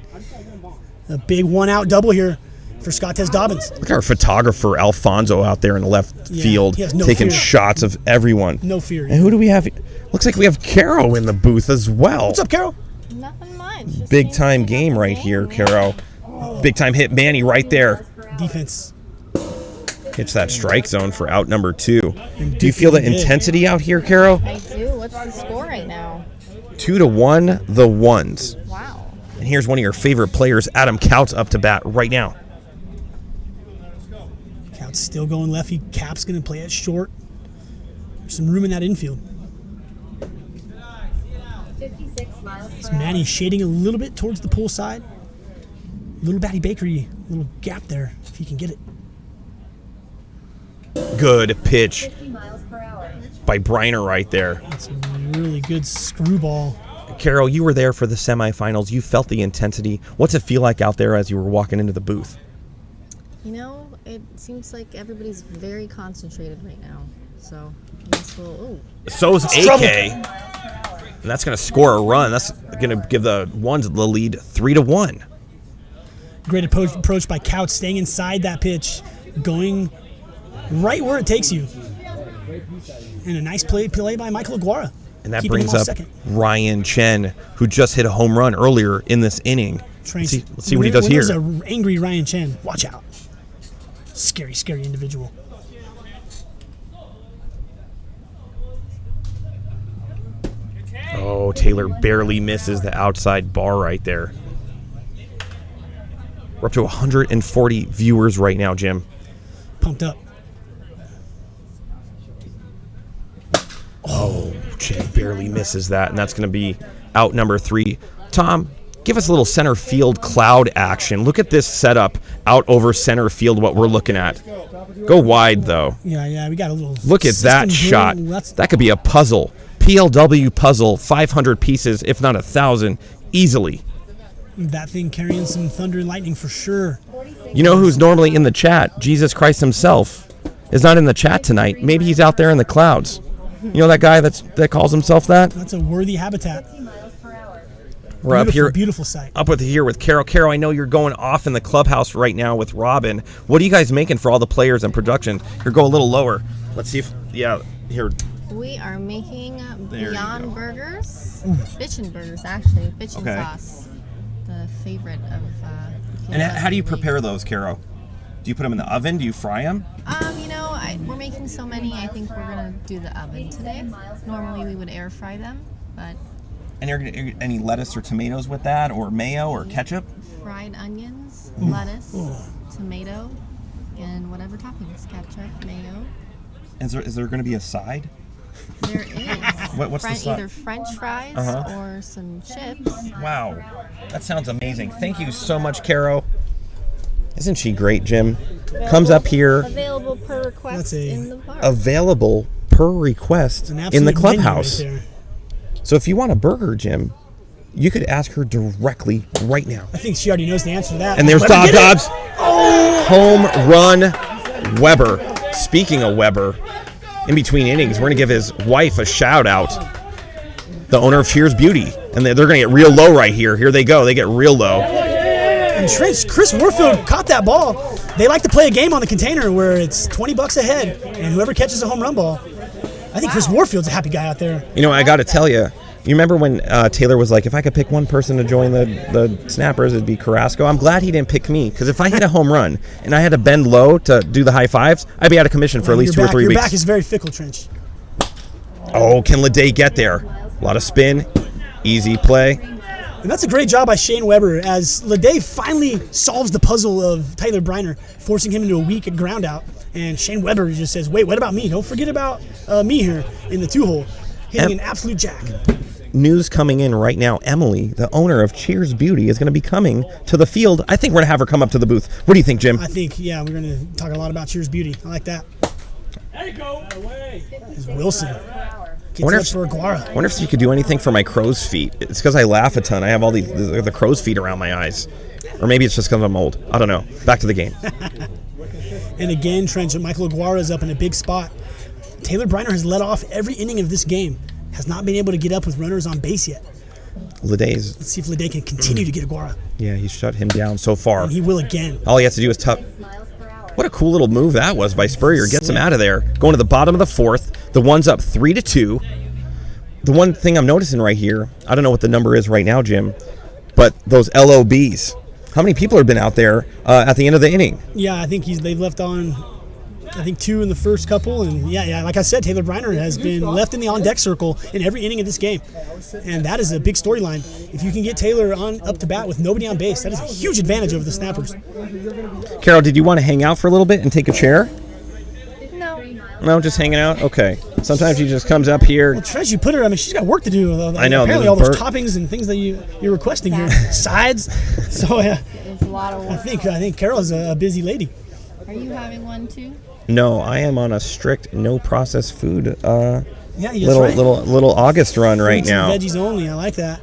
Speaker 4: A big one-out double here for Scottez Dobbins.
Speaker 3: Look at our photographer, Alfonso, out there in the left field, taking shots of everyone.
Speaker 4: No fear.
Speaker 3: And who do we have? Looks like we have Caro in the booth as well.
Speaker 4: What's up, Caro?
Speaker 2: Nothing much.
Speaker 3: Big-time game right here, Caro. Big-time hit Manny right there.
Speaker 4: Defense.
Speaker 3: Hits that strike zone for out number 2. Do you feel the intensity out here, Caro?
Speaker 2: I do. What's the score right now?
Speaker 3: 2-1, the ones.
Speaker 2: Wow.
Speaker 3: And here's one of your favorite players, Adam Couts, up to bat right now.
Speaker 4: Couts still going lefty. Cap's going to play it short. There's some room in that infield.
Speaker 5: 56 miles per
Speaker 4: It's Manny shading a little bit towards the pull side. Little Batty Bakery, little gap there if he can get it.
Speaker 3: Good pitch
Speaker 5: 50 miles per hour.
Speaker 3: by Briner right there.
Speaker 4: That's a really good screwball.
Speaker 3: Carol, you were there for the semifinals. You felt the intensity. What's it feel like out there as you were walking into the booth?
Speaker 6: You know, it seems like everybody's very concentrated right now. So, I guess we'll,
Speaker 3: So's AK. And that's going to score a run. That's going to give the ones the lead 3-1.
Speaker 4: Great approach by Couch, staying inside that pitch, going right where it takes you. And a nice play by Michael Aguirre.
Speaker 3: And that brings up Ryan Chen, who just hit a home run earlier in this inning. Let's see what he does here.
Speaker 4: There's an angry Ryan Chen. Watch out. Scary, scary individual.
Speaker 3: Oh, Taylor barely misses the outside bar right there. We're up to 140 viewers right now, Jim.
Speaker 4: Pumped up.
Speaker 3: barely misses that, and that's going to be out number 3. Tom, give us a little center field cloud action. Look at this setup out over center field, what we're looking at. Go wide, though.
Speaker 4: Yeah, we got a little.
Speaker 3: Look at that shot. That could be a puzzle. PLW puzzle, 500 pieces, if not 1,000, easily.
Speaker 4: That thing carrying some thunder and lightning for sure.
Speaker 3: You know who's normally in the chat? Jesus Christ himself is not in the chat tonight. Maybe he's out there in the clouds. You know that guy that calls himself that?
Speaker 4: That's a worthy habitat.
Speaker 3: We're up here.
Speaker 4: Beautiful sight.
Speaker 3: Up here with Carol. Carol, I know you're going off in the clubhouse right now with Robin. What are you guys making for all the players and production? Here, go a little lower. Let's see if, here.
Speaker 6: We are making
Speaker 3: There you
Speaker 6: Beyond
Speaker 3: go.
Speaker 6: Burgers. Bitchin' burgers, actually. Bitchin'
Speaker 3: Okay.
Speaker 6: sauce. The favorite of
Speaker 3: And how do you prepare those, Carol? Do you put them in the oven? Do you fry them?
Speaker 6: We're making so many, I think we're going to do the oven today. Normally we would air fry them, but
Speaker 3: And you're gonna any lettuce or tomatoes with that, or mayo or ketchup?
Speaker 6: fried onions, lettuce, tomato, and whatever toppings, ketchup, mayo.
Speaker 3: Is there going to be a side?
Speaker 6: There is
Speaker 3: What's the side?
Speaker 6: either French fries
Speaker 3: Uh-huh.
Speaker 6: or some chips.
Speaker 3: Wow, that sounds amazing. Thank you so much, Caro. Isn't she great, Jim? Comes up here,
Speaker 6: Available per request
Speaker 4: That's a-
Speaker 6: in the bar.
Speaker 3: available per request
Speaker 4: An
Speaker 3: in the
Speaker 4: absolute menu
Speaker 3: clubhouse.
Speaker 4: right there.
Speaker 3: So if you want a burger, Jim, you could ask her directly right now.
Speaker 4: I think she already knows the answer to that.
Speaker 3: And there's
Speaker 4: Weber,
Speaker 3: Dob
Speaker 4: get it!
Speaker 3: Dobbs. Home run, Weber. Speaking of Weber, in between innings, we're going to give his wife a shout out. The owner of Cheers Beauty. And they're going to get real low right here. Here they go. They get real low.
Speaker 4: And Chris Warfield caught that ball. They like to play a game on the container where it's $20 a head, and whoever catches a home run ball. I think Chris Warfield's a happy guy out there.
Speaker 3: You know, I got to tell you, you remember when Taylor was like, if I could pick one person to join the Snappers, it'd be Carrasco. I'm glad he didn't pick me, because if I hit a home run and I had to bend low to do the high fives, I'd be out of commission for at least 2 or 3
Speaker 4: Your
Speaker 3: weeks.
Speaker 4: back is very fickle, Trench.
Speaker 3: Oh, can Leday get there? A lot of spin, easy play.
Speaker 4: And that's a great job by Shane Weber as Leday finally solves the puzzle of Tyler Briner, forcing him into a weak ground out. And Shane Weber just says, wait, what about me? Don't forget about me here in the 2-hole, hitting an absolute jack.
Speaker 3: News coming in right now. Emily, the owner of Cheers Beauty, is going to be coming to the field. I think we're going to have her come up to the booth. What do you think, Jim?
Speaker 4: I think, we're going to talk a lot about Cheers Beauty. I like that. There you go. There's Wilson. Gets for Aguara.
Speaker 3: I wonder if you could do anything for my crow's feet. It's because I laugh a ton. I have all the crow's feet around my eyes. Or maybe it's just because I'm old. I don't know. Back to the game.
Speaker 4: And again, Trench, Michael Aguara is up in a big spot. Taylor Briner has led off every inning of this game. Has not been able to get up with runners on base yet.
Speaker 3: Leday's.
Speaker 4: Let's see if Leday can continue to get Aguara.
Speaker 3: Yeah, he's shut him down so far.
Speaker 4: And he will again.
Speaker 3: All he has to do is tough. What a cool little move that was by Spurrier. Gets him out of there. Going to the bottom of the 4th. The one's up 3-2. The one thing I'm noticing right here, I don't know what the number is right now, Jim, but those LOBs. How many people have been out there at the end of the inning?
Speaker 4: Yeah, I think they've left on, 2 in the first couple. And yeah, like I said, Taylor Briner has been left in the on-deck circle in every inning of this game. And that is a big storyline. If you can get Taylor up to bat with nobody on base, that is a huge advantage over the Snappers.
Speaker 3: Carol, did you want to hang out for a little bit and take a chair?
Speaker 6: No.
Speaker 3: No, just hanging out? Okay. Sometimes she just comes up here.
Speaker 4: Well, Trez, you put her, she's got work to do.
Speaker 3: I know.
Speaker 4: Apparently all those toppings and things that you're requesting here. Sides. So
Speaker 6: It's a lot of work.
Speaker 4: I think Carol's a busy lady.
Speaker 6: Are you having one too?
Speaker 3: No, I am on a strict no processed food
Speaker 4: Yeah, that's right.
Speaker 3: little August run right
Speaker 4: Fruits
Speaker 3: now.
Speaker 4: and veggies only. I like that.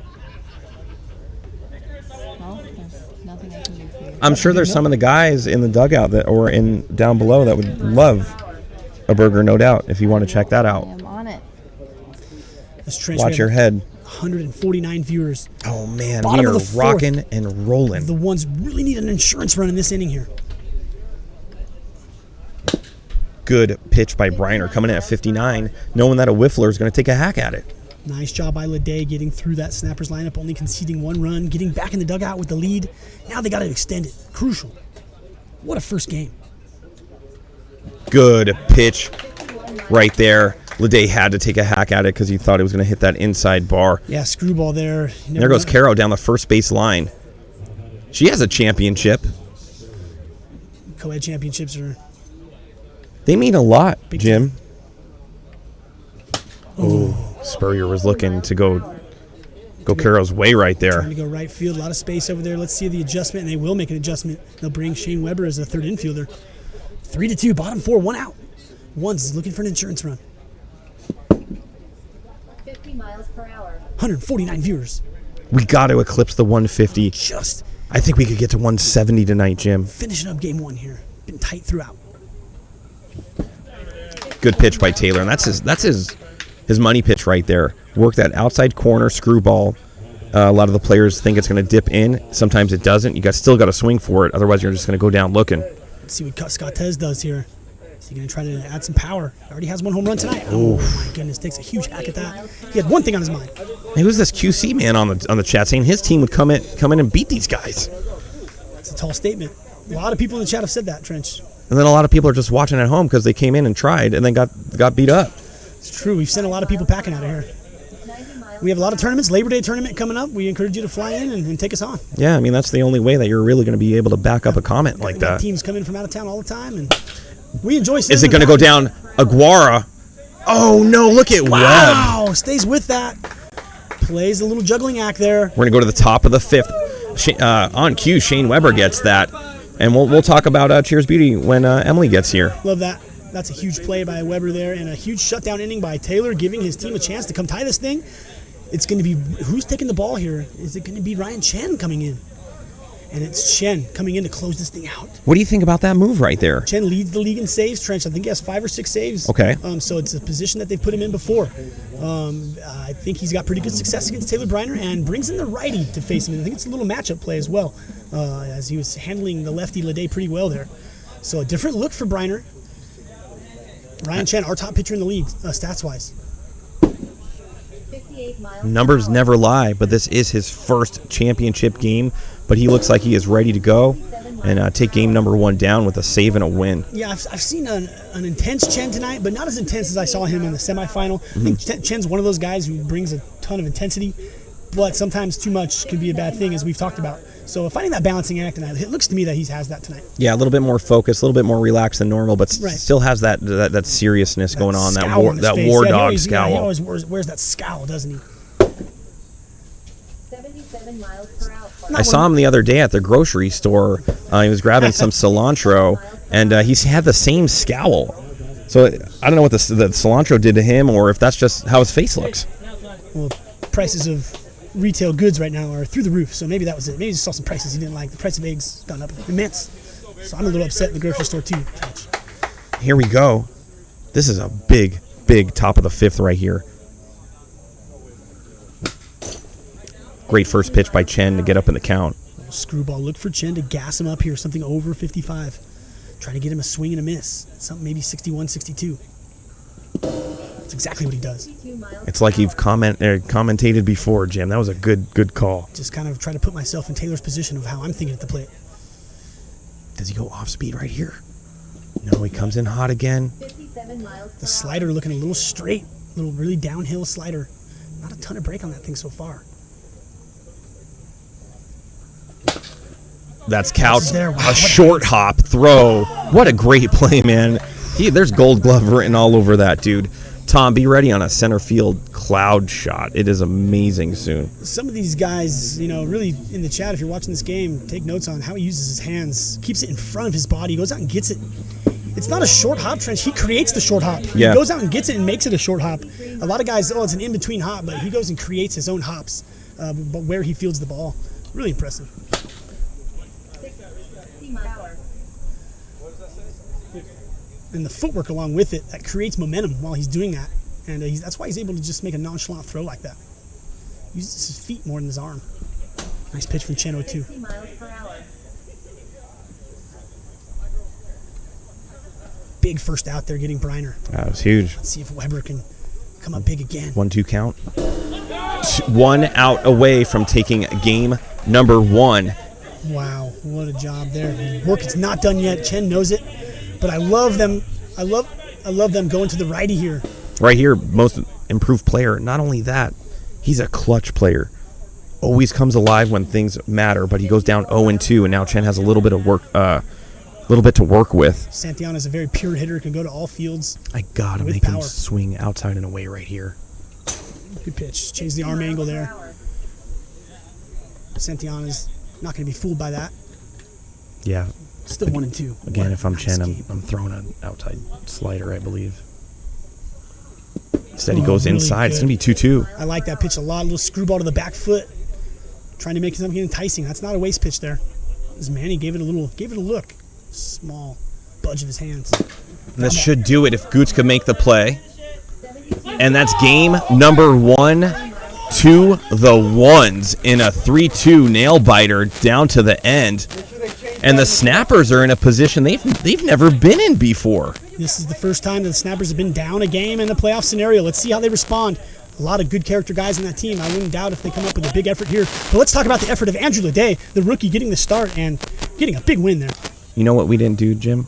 Speaker 6: Well, there's nothing I can do for you.
Speaker 3: I'm sure there's some of the guys in the dugout or in down below that would love a burger, no doubt, if you want to check that
Speaker 6: I
Speaker 3: out.
Speaker 6: am on it.
Speaker 4: This trench,
Speaker 3: Watch your head.
Speaker 4: 149 viewers.
Speaker 3: Oh, man,
Speaker 4: Bottom
Speaker 3: we
Speaker 4: of
Speaker 3: are
Speaker 4: the 4th.
Speaker 3: rocking and rolling.
Speaker 4: The ones really need an insurance run in this inning here.
Speaker 3: Good pitch by Briner coming in at 59, knowing that a whiffler is going to take a hack at it.
Speaker 4: Nice job by Leday getting through that Snappers lineup, only conceding 1 run, getting back in the dugout with the lead. Now they got to extend it. Crucial. What a first game.
Speaker 3: Good pitch right there. Leday had to take a hack at it because he thought it was going to hit that inside bar.
Speaker 4: Yeah, screwball there.
Speaker 3: There goes Caro down the first base line. She has a championship.
Speaker 4: Co-ed championships are...
Speaker 3: They mean a lot,
Speaker 4: Big
Speaker 3: Jim.
Speaker 4: Oh,
Speaker 3: Spurrier was looking to go Carroll's way right there.
Speaker 4: Trying to go right field. A lot of space over there. Let's see the adjustment, and they will make an adjustment. They'll bring Shane Weber as a third infielder. 3-2, bottom 4, 1 out. One's looking for an insurance run.
Speaker 5: 50 miles per hour.
Speaker 3: 149 viewers. We got to eclipse the 150. I think we could get to 170 tonight, Jim.
Speaker 4: Finishing up game 1 here. Been tight throughout.
Speaker 3: Good pitch by Taylor, and that's his money pitch right there. Work that outside corner screwball. A lot of the players think it's going to dip in. Sometimes it doesn't. You still got to swing for it. Otherwise, you're just going to go down looking.
Speaker 4: Let's see what Scottez does here. Is he going to try to add some power? Already has 1 home run tonight. Oh my goodness, takes a huge hack at that. He had one thing on his mind.
Speaker 3: Hey, who's this QC man on the chat saying his team would come in and beat these guys?
Speaker 4: That's a tall statement. A lot of people in the chat have said that, Trench.
Speaker 3: And then a lot of people are just watching at home because they came in and tried and then got beat up.
Speaker 4: It's true. We've sent a lot of people packing out of here. We have a lot of tournaments. Labor Day tournament coming up. We encourage you to fly in and take us on.
Speaker 3: Yeah, I mean, that's the only way that you're really going to be able to back up a comment like that.
Speaker 4: Teams come in from out of town all the time, and we enjoy.
Speaker 3: Is it going to go down Aguara? Oh, no, look at Webb.
Speaker 4: Wow, stays with that. Plays a little juggling act there.
Speaker 3: We're going to go to the top of the 5th. On cue, Shane Weber gets that. And we'll talk about Cheers Beauty when Emily gets here.
Speaker 4: Love that. That's a huge play by Weber there, and a huge shutdown inning by Taylor, giving his team a chance to come tie this thing. It's going to be, who's taking the ball here? Is it going to be Ryan Chen coming in? And it's Chen coming in to close this thing out.
Speaker 3: What do you think about that move right there?
Speaker 4: Chen leads the league in saves, Trench. I think he has 5 or 6 saves.
Speaker 3: Okay.
Speaker 4: So it's a position that they've put him in before. I think he's got pretty good success against Taylor Briner and brings in the righty to face him. And I think it's a little matchup play as well, as he was handling the lefty Lede pretty well there. So a different look for Briner. Ryan Chen, our top pitcher in the league, stats-wise.
Speaker 3: Numbers never lie, but this is his first championship game. But he looks like he is ready to go and take game number 1 down with a save and a win.
Speaker 4: Yeah, I've seen an intense Chen tonight, but not as intense as I saw him in the semifinal. I think Chen's one of those guys who brings a ton of intensity, but sometimes too much can be a bad thing, as we've talked about. So finding that balancing act tonight, it looks to me that he has that tonight.
Speaker 3: Yeah, a little bit more focused, a little bit more relaxed than normal, but still has that seriousness going on, that war dog scowl.
Speaker 4: He always wears that scowl, doesn't he?
Speaker 5: 77 miles per hour.
Speaker 3: I saw him the other day at the grocery store. He was grabbing some cilantro, and he had the same scowl. So I don't know what the cilantro did to him, or if that's just how his face looks.
Speaker 4: Well, prices of retail goods right now are through the roof, so maybe that was it. Maybe he just saw some prices he didn't like. The price of eggs gone up immense. So I'm a little upset in the grocery store too.
Speaker 3: Here we go. This is a big, big top of the 5th right here. Great first pitch by Chen to get up in the count.
Speaker 4: Screwball, look for Chen to gas him up here, something over 55. Try to get him a swing and a miss. Something maybe 61, 62. That's exactly what he does.
Speaker 3: It's like you've commentated before, Jim. That was a good call.
Speaker 4: Just kind of try to put myself in Taylor's position of how I'm thinking at the plate.
Speaker 3: Does he go off speed right here? No, he comes in hot again.
Speaker 5: 57 miles per
Speaker 4: The slider looking a little straight, a little really downhill slider. Not a ton of break on that thing so far.
Speaker 3: That's Couch.
Speaker 4: Wow,
Speaker 3: A short hop throw. What a great play, man. There's Gold Glove written all over that, dude. Tom, be ready on a center field cloud shot. It is amazing soon.
Speaker 4: Some of these guys, really in the chat, if you're watching this game, take notes on how he uses his hands. Keeps it in front of his body. He goes out and gets it. It's not a short hop, Trench. He creates the short hop.
Speaker 3: Yeah.
Speaker 4: He goes out and gets it and makes it a short hop. A lot of guys, it's an in-between hop, but he goes and creates his own hops, but where he fields the ball. Really impressive.
Speaker 5: 60 miles per hour.
Speaker 4: And the footwork along with it, that creates momentum while he's doing that. And that's why he's able to just make a nonchalant throw like that. He uses his feet more than his arm. Nice pitch from Chen 0-2.
Speaker 5: 60 miles per hour.
Speaker 4: Big first out there getting Briner.
Speaker 3: That was huge.
Speaker 4: Let's see if Weber can come up big again.
Speaker 3: 1-2 count. 1 out away from taking game number 1.
Speaker 4: Wow, what a job there. Work is not done yet. Chen knows it. But I love them. I love them going to the righty here.
Speaker 3: Right here, most improved player. Not only that, he's a clutch player. Always comes alive when things matter, but he goes down 0-2, and now Chen has a little bit of work, to work with.
Speaker 4: Santiana is a very pure hitter, can go to all fields.
Speaker 3: I gotta
Speaker 4: with
Speaker 3: make him
Speaker 4: power.
Speaker 3: swing outside and away right here.
Speaker 4: Good pitch. Change the arm angle there. Santillana's not going to be fooled by that.
Speaker 3: Yeah.
Speaker 4: Still 1-2.
Speaker 3: Again, if I'm
Speaker 4: Nice
Speaker 3: Chen,
Speaker 4: game.
Speaker 3: I'm throwing an outside slider, I believe. Instead, he
Speaker 4: Oh,
Speaker 3: goes
Speaker 4: really
Speaker 3: inside. It's
Speaker 4: good.
Speaker 3: going to be 2-2.
Speaker 4: I like that pitch a lot. A little screwball to the back foot. Trying to make something enticing. That's not a waste pitch there. As Manny gave it a look. Small budge of his hands.
Speaker 3: And this should do it if Goots could make the play. And that's game number 1 to the ones in a 3-2 nail biter down to the end. And the Snappers are in a position they've never been in before.
Speaker 4: This is the first time that the Snappers have been down a game in a playoff scenario. Let's see how they respond. A lot of good character guys in that team. I wouldn't doubt if they come up with a big effort here. But let's talk about the effort of Andrew Ledet, the rookie, getting the start and getting a big win there.
Speaker 3: You know what we didn't do, Jim?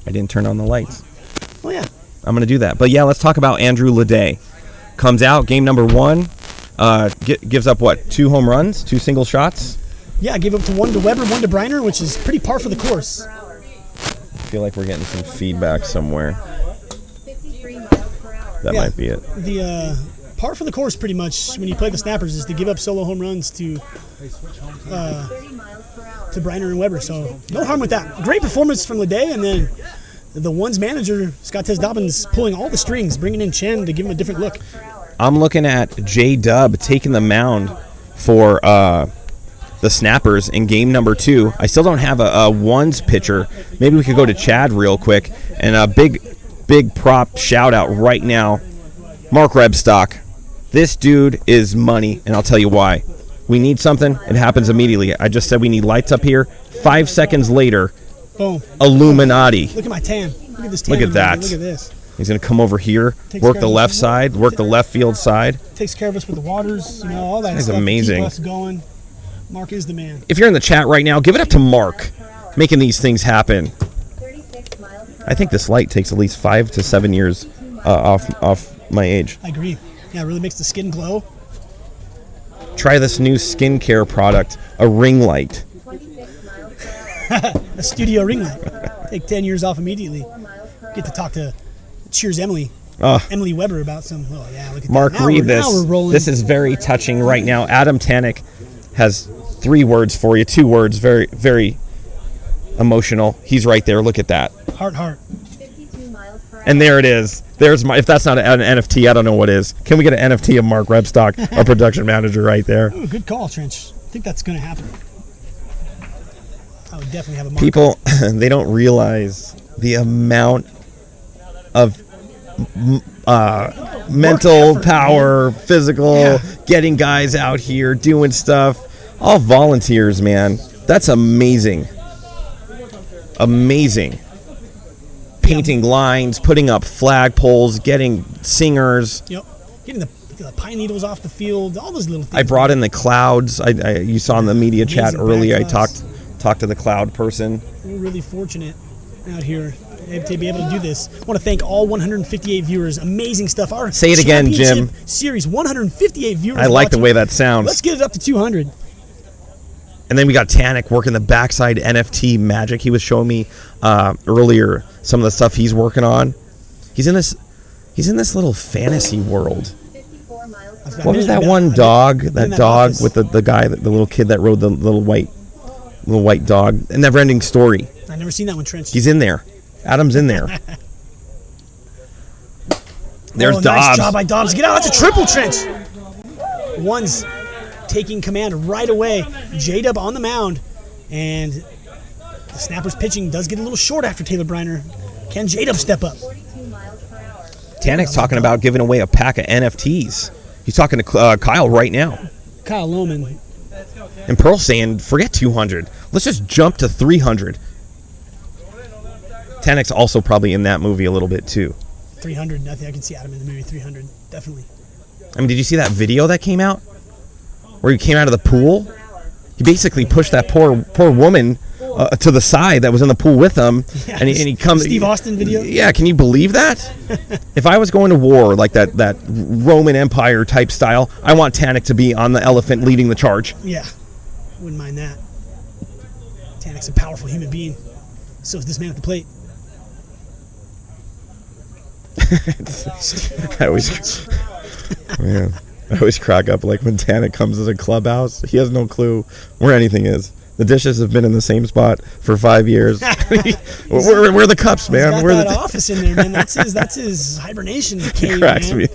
Speaker 3: I didn't turn on the lights.
Speaker 4: Oh, yeah.
Speaker 3: I'm going to do that. But yeah, let's talk about Andrew Ledet. Comes out, game number 1, gives up what? 2 home runs, 2 single shots?
Speaker 4: Yeah, gave up to 1 to Weber, 1 to Briner, which is pretty par for the course.
Speaker 3: I feel like we're getting some feedback somewhere.
Speaker 5: 53 miles per hour.
Speaker 3: That
Speaker 4: Yeah.
Speaker 3: might be it.
Speaker 4: The par for the course pretty much when you play the Snappers is to give up solo home runs to
Speaker 5: 30 miles per hour.
Speaker 4: Briner and Weber. So no harm with that. Great performance from Ledet, and then the one's manager, Scott Tez Dobbins, pulling all the strings, bringing in Chen to give him a different look.
Speaker 3: I'm looking at J-Dub taking the mound for the Snappers in game number 2. I still don't have a ones pitcher. Maybe we could go to Chad real quick. And a big prop shout out right now, Mark Rebstock. This dude is money, and I'll tell you why. We need something, it happens immediately. I just said we need lights up here. 5 seconds later,
Speaker 4: Boom.
Speaker 3: Illuminati.
Speaker 4: Look at my tan. Look at this tan.
Speaker 3: Look at that.
Speaker 4: Look at this.
Speaker 3: He's going to come over here,
Speaker 4: Takes
Speaker 3: work
Speaker 4: care
Speaker 3: the
Speaker 4: of
Speaker 3: left
Speaker 4: us.
Speaker 3: side, work the left field side.
Speaker 4: Takes care of us with the waters, all that
Speaker 3: That's
Speaker 4: stuff.
Speaker 3: amazing.
Speaker 4: Keep us going. Mark is the man.
Speaker 3: If you're in the chat right now, give it up to Mark, making these things happen.
Speaker 5: 36 miles per
Speaker 3: I think this light takes at least 5 to 7 years off my age.
Speaker 4: I agree. Yeah, it really makes the skin glow.
Speaker 3: Try this new skincare product, a ring light.
Speaker 5: 26 miles per hour.
Speaker 4: A studio ring light. Take 10 years off immediately.
Speaker 5: 4 miles per
Speaker 4: Get to
Speaker 5: hour.
Speaker 4: talk to Cheers Emily. Emily Weber about some. Oh, yeah, look at
Speaker 3: Mark,
Speaker 4: that. Now
Speaker 3: read
Speaker 4: we're-
Speaker 3: this.
Speaker 4: Now we're rolling.
Speaker 3: This is very touching right now. Adam Tannick has 3 words for you, 2 words, very, very emotional. He's right there. Look at that.
Speaker 4: Heart.
Speaker 5: 52 miles per hour.
Speaker 3: And there it is. There's my. If that's not an NFT, I don't know what is. Can we get an NFT of Mark Rebstock, our production manager, right there?
Speaker 4: Ooh, good call, Trench. I think that's going to happen. I would definitely have a mark.
Speaker 3: People, they don't realize the amount of mental
Speaker 4: effort,
Speaker 3: power, physical,
Speaker 4: Yeah.
Speaker 3: getting guys out here doing stuff. All volunteers, man. That's amazing. Amazing. Painting lines, putting up flagpoles, getting singers.
Speaker 4: Yep. Getting the pine needles off the field, all those little things.
Speaker 3: I brought in the clouds. You saw in the media chat
Speaker 4: Amazing
Speaker 3: earlier. I
Speaker 4: backdrops.
Speaker 3: talked to the cloud person.
Speaker 4: We're really fortunate out here to be able to do this. I want to thank all 158 viewers. Amazing stuff. Our
Speaker 3: Say it again,
Speaker 4: championship
Speaker 3: Jim.
Speaker 4: Series, 158 viewers.
Speaker 3: I like the
Speaker 4: watching.
Speaker 3: way that sounds.
Speaker 4: Let's get it up to 200.
Speaker 3: And then we got Tannick working the backside NFT magic. He was showing me earlier some of the stuff he's working on. He's in this little fantasy world.
Speaker 5: 54 miles per
Speaker 4: I've
Speaker 5: hour.
Speaker 4: got-
Speaker 3: What was
Speaker 4: I'm
Speaker 3: that
Speaker 4: in
Speaker 3: one
Speaker 4: that-
Speaker 3: dog?
Speaker 4: I'm in
Speaker 3: That
Speaker 4: that
Speaker 3: dog
Speaker 4: office.
Speaker 3: with the guy, the little kid that rode the little white dog. A never-ending story.
Speaker 4: I've never seen that one, Trench.
Speaker 3: He's in there. Adam's in there. There's
Speaker 4: Nice
Speaker 3: Dobbs.
Speaker 4: job by Dobbs. Get out. That's a triple, Trench. One's taking command right away. J-Dub on the mound. And the Snappers pitching does get a little short after Taylor Briner. Can J-Dub step up?
Speaker 5: 42 miles per hour.
Speaker 3: Tannick's talking about giving away a pack of NFTs. He's talking to Kyle right now.
Speaker 4: Kyle Lohman.
Speaker 3: And Pearl's saying, forget 200. Let's just jump to 300. Tannick's also probably in that movie a little bit too.
Speaker 4: 300. I think I can see Adam in the movie 300. Definitely.
Speaker 3: I mean, did you see that video that came out? Where he came out of the pool? He basically pushed that poor woman to the side that was in the pool with him.
Speaker 4: Yeah,
Speaker 3: and he comes.
Speaker 4: Steve Austin video?
Speaker 3: Yeah, can you believe that? If I was going to war, like that Roman Empire type style, I want Tannick to be on the elephant leading the charge.
Speaker 4: Yeah. Wouldn't mind that. Tannick's a powerful human being. So is this man at the plate.
Speaker 3: I always, Man, I always crack up like when Danik comes to the clubhouse. He has no clue where anything is. The dishes have been in the same spot for 5 years. where are the cups, man?
Speaker 4: He's got
Speaker 3: Where
Speaker 4: that
Speaker 3: the
Speaker 4: office in there, man. That's his hibernation cave,
Speaker 3: cracks
Speaker 4: man.
Speaker 3: me.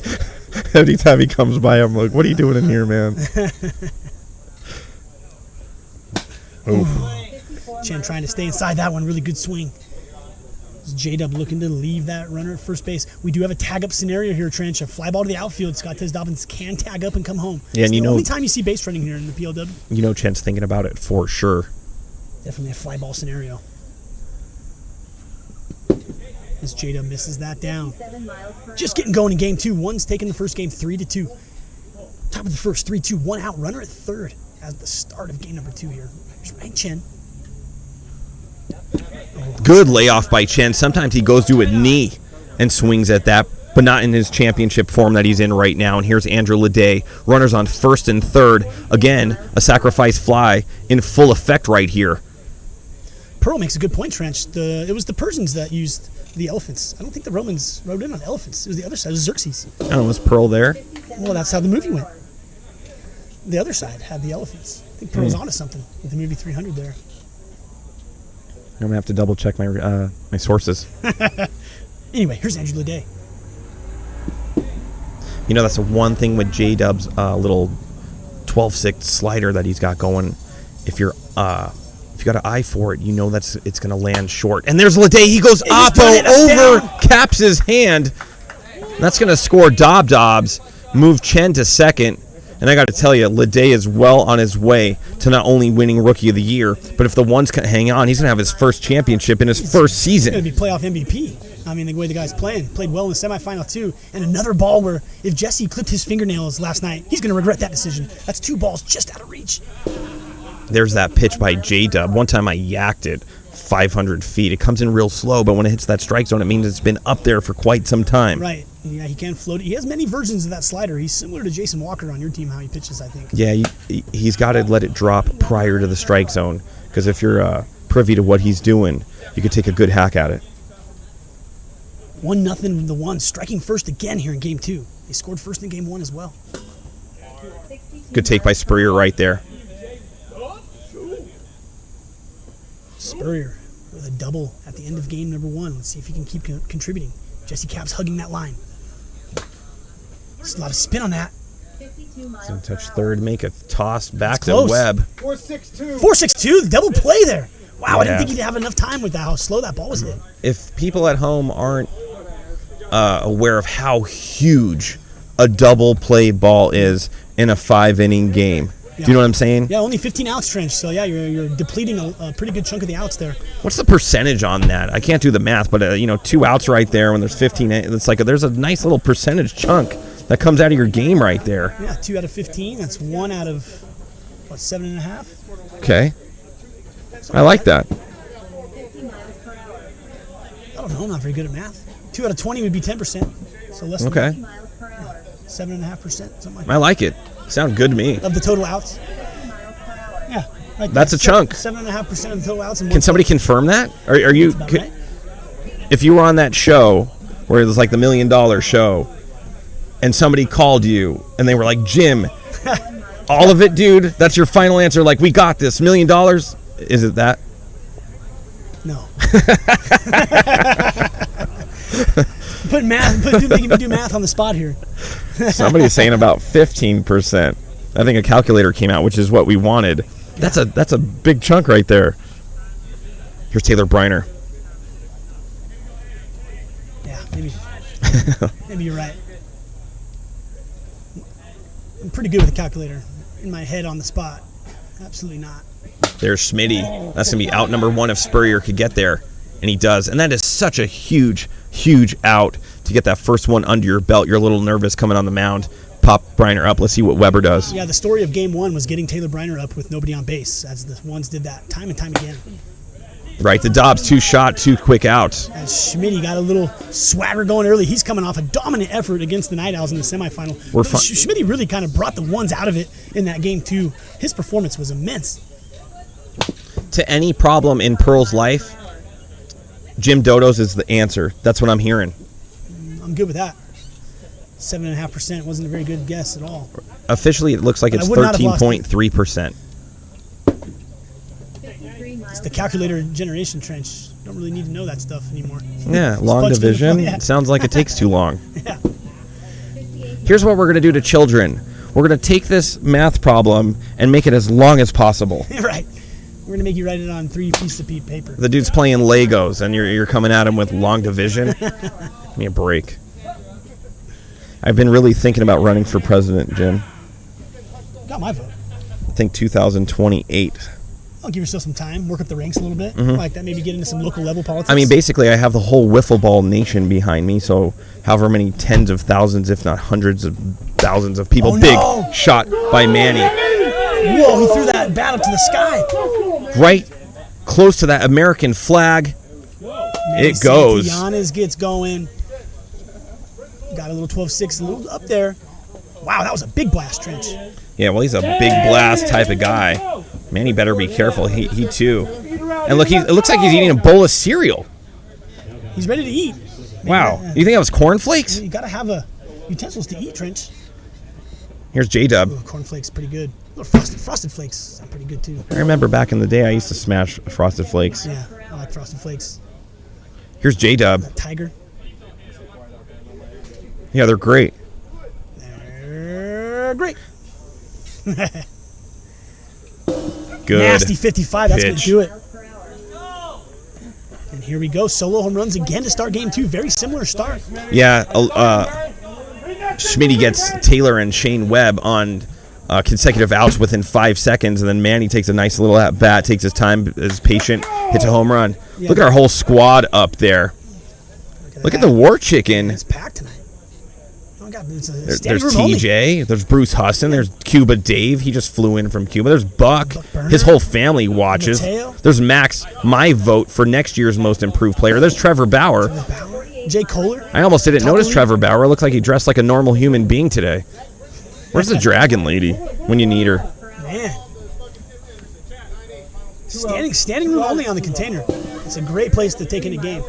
Speaker 3: Every time he comes by, I'm like, what are you doing in here, man?
Speaker 4: Chen trying to stay inside that one. Really good swing. J-Dub looking to leave that runner at first base. We do have a tag-up scenario here, Trench. A fly ball to the outfield. Scott Dobbins can tag up and come home.
Speaker 3: Yeah, and
Speaker 4: it's the only time you see base running here in the PLW.
Speaker 3: You know Chen's thinking about it for sure.
Speaker 4: Definitely a fly ball scenario. As J-Dub misses that down.
Speaker 5: 7 miles per
Speaker 4: Just
Speaker 5: hour.
Speaker 4: getting going in game 2. One's taking the first game 3-2. Top of the first, 3-2. 1 out. Runner at third as the start of game number 2 here. Here's Ryan Chen.
Speaker 3: Good layoff by Chen. Sometimes he goes to a knee and swings at that, but not in his championship form that he's in right now. And here's Andrew Leday. Runners on first and third. Again, a sacrifice fly in full effect right here.
Speaker 4: Pearl makes a good point, Trench. It was the Persians that used the elephants. I don't think the Romans rode in on elephants. It was the other side. It was Xerxes.
Speaker 3: I don't know, was Pearl there?
Speaker 4: Well, that's how the movie went. The other side had the elephants. I think Pearl's onto something with the movie 300 there.
Speaker 3: I'm going to have to double check my my sources.
Speaker 4: Anyway, here's Andrew Leday.
Speaker 3: You know, that's the one thing with J-Dub's little 12-6 slider that he's got going. If you got an eye for it, you know it's going to land short. And there's Leday. He goes oppo over Caps' hand. That's going to score Dobbs. Move Chen to second. And I got to tell you, Leday is well on his way to not only winning Rookie of the Year, but if the ones can hang on, he's going to have his first championship in his first
Speaker 4: He's
Speaker 3: season.
Speaker 4: going to be playoff MVP. I mean, the way the guy's played well in the semifinal too. And another ball where if Jesse clipped his fingernails last night, he's going to regret that decision. That's 2 balls just out of reach.
Speaker 3: There's that pitch by J-Dub. One time I yacked it 500 feet. It comes in real slow, but when it hits that strike zone, it means it's been up there for quite some time.
Speaker 4: Right. Yeah, he can float it. He has many versions of that slider. He's similar to Jason Walker on your team, how he pitches, I think.
Speaker 3: Yeah, he's got to let it drop prior to the strike zone, because if you're privy to what he's doing, you could take a good hack at it.
Speaker 4: 1-0 the one, striking first again here in game 2. They scored first in game 1 as well.
Speaker 3: Good take by Spurrier right there.
Speaker 4: Spurrier with a double at the end of game number 1. Let's see if he can keep contributing. Jesse Caps hugging that line. There's a lot of spin on that.
Speaker 5: 52 miles
Speaker 3: Gonna
Speaker 5: per
Speaker 3: touch
Speaker 5: hour.
Speaker 3: third, make a toss back
Speaker 4: It's
Speaker 3: to
Speaker 4: close.
Speaker 3: Webb.
Speaker 4: 4-6-2, the double play there. Wow, I didn't
Speaker 3: Yeah.
Speaker 4: think he'd have enough time with that, how slow that ball was hit.
Speaker 3: If people at home aren't aware of how huge a double play ball is in a 5-inning game, do you know what I'm saying?
Speaker 4: Yeah, only 15 outs, Trench. So yeah, you're depleting a pretty good chunk of the outs there.
Speaker 3: What's the percentage on that? I can't do the math, but 2 outs right there when there's 15. It's like there's a nice little percentage chunk that comes out of your game right there.
Speaker 4: Yeah, 2 out of 15. That's 1 out of 7.5.
Speaker 3: Okay, I like that.
Speaker 5: 50 miles per hour.
Speaker 4: I don't know. I'm not very good at math. 2 out of 20 would be 10%. So less than
Speaker 3: Okay,
Speaker 5: 50 miles per hour.
Speaker 4: 7.5%, something like that.
Speaker 3: I like it. Sound good to me.
Speaker 4: Of the total outs.
Speaker 5: 7 miles per hour.
Speaker 4: Yeah, right.
Speaker 3: That's a chunk.
Speaker 4: 7.5% of the total outs. And
Speaker 3: Can somebody confirm that? Are you?
Speaker 4: About right.
Speaker 3: If you were on that show where it was like the $1 million show, and somebody called you and they were like, Jim, all of it, dude. That's your final answer. Like, we got this $1 million. Is it that?
Speaker 4: No. Making me do math on the spot here.
Speaker 3: Somebody's saying about 15%. I think a calculator came out, which is what we wanted. That's a big chunk right there. Here's Taylor Briner.
Speaker 4: Yeah, maybe you're right. I'm pretty good with a calculator. In my head on the spot. Absolutely not.
Speaker 3: There's Schmitty. That's going to be out number 1 if Spurrier could get there. And he does. And that is such a huge, huge out to get that first one under your belt. You're a little nervous coming on the mound. Pop Briner up. Let's see what Weber does.
Speaker 4: Yeah, the story of game 1 was getting Taylor Briner up with nobody on base, as the ones did that time and time again.
Speaker 3: Right, the Dobbs 2-shot, 2 quick outs.
Speaker 4: As Schmitty got a little swagger going early. He's coming off a dominant effort against the Night Owls in the semifinal. Schmitty really kind of brought the ones out of it in that game, too. His performance was immense.
Speaker 3: To any problem in Pearl's life, Jim Dodos is the answer. That's what I'm hearing.
Speaker 4: I'm good with that. 7.5% wasn't a very good guess at all.
Speaker 3: Officially, it looks like
Speaker 4: But
Speaker 3: it's
Speaker 4: I would not have lost it.
Speaker 3: 13.3%.
Speaker 5: 53 miles
Speaker 4: It's the calculator generation trench. You don't really need to know that stuff anymore.
Speaker 3: Yeah, long
Speaker 4: punch it in the
Speaker 3: division.
Speaker 4: front, yeah.
Speaker 3: Sounds like it takes too long.
Speaker 4: Yeah.
Speaker 3: Here's what we're going to do to children. We're going to take this math problem and make it as long as possible.
Speaker 4: Right. We're gonna make you write it on 3 pieces of paper.
Speaker 3: The dude's playing Legos, and you're coming at him with long division. Give me a break. I've been really thinking about running for president, Jim.
Speaker 4: Got my vote.
Speaker 3: I think 2028.
Speaker 4: I'll give yourself some time, work up the ranks a little bit, like that. Maybe get into some local level politics.
Speaker 3: I mean, basically, I have the whole wiffle ball nation behind me, so however many tens of thousands, if not hundreds of thousands of people.
Speaker 4: Oh,
Speaker 3: Big
Speaker 4: no.
Speaker 3: shot by Manny.
Speaker 4: Whoa! He threw that bat up to the sky.
Speaker 3: Right close to that American flag. It goes.
Speaker 4: Giannis gets going. Got a little 12-6, a little up there. Wow, that was a big blast, Trench.
Speaker 3: Yeah, well, he's a big blast type of guy. Manny better be careful. He too. And look, it looks like he's eating a bowl of cereal.
Speaker 4: He's ready to eat.
Speaker 3: Wow. You think that was cornflakes?
Speaker 4: You gotta have utensils to eat, Trench.
Speaker 3: Here's J-Dub.
Speaker 4: Ooh, cornflakes, pretty good. Little frosted flakes, are pretty good too.
Speaker 3: I remember back in the day, I used to smash Frosted Flakes.
Speaker 4: Yeah, I like frosted flakes.
Speaker 3: Here's J-Dub.
Speaker 4: Tiger.
Speaker 3: Yeah, they're great.
Speaker 4: They're great.
Speaker 3: Good.
Speaker 4: Nasty 55. That's going to
Speaker 3: pitch.
Speaker 4: do it. And here we go. Solo home runs again to start game 2. Very similar start.
Speaker 3: Yeah, Schmitty gets Taylor and Shane Webb on consecutive outs within 5 seconds, and then Manny takes a nice little at bat, takes his time, is patient, hits a home run.
Speaker 4: Yeah.
Speaker 3: Look at our whole squad up there. Look at the War Chicken.
Speaker 4: It's packed tonight. Oh my God, it's a
Speaker 3: There's
Speaker 4: standing room only.
Speaker 3: TJ. There's Bruce Husson. There's Cuba Dave. He just flew in from Cuba. There's Buck.
Speaker 4: Burner.
Speaker 3: His whole family watches.
Speaker 4: Mateo.
Speaker 3: There's Max, my vote for next year's most improved player. There's Trevor Bauer.
Speaker 4: Bauer, Jay Kohler.
Speaker 3: I almost didn't notice
Speaker 4: Totally.
Speaker 3: Trevor Bauer. Looks like he dressed like a normal human being today. Where's the dragon lady when you need her?
Speaker 4: Man. Standing room only on the container. It's a great place to take in a game.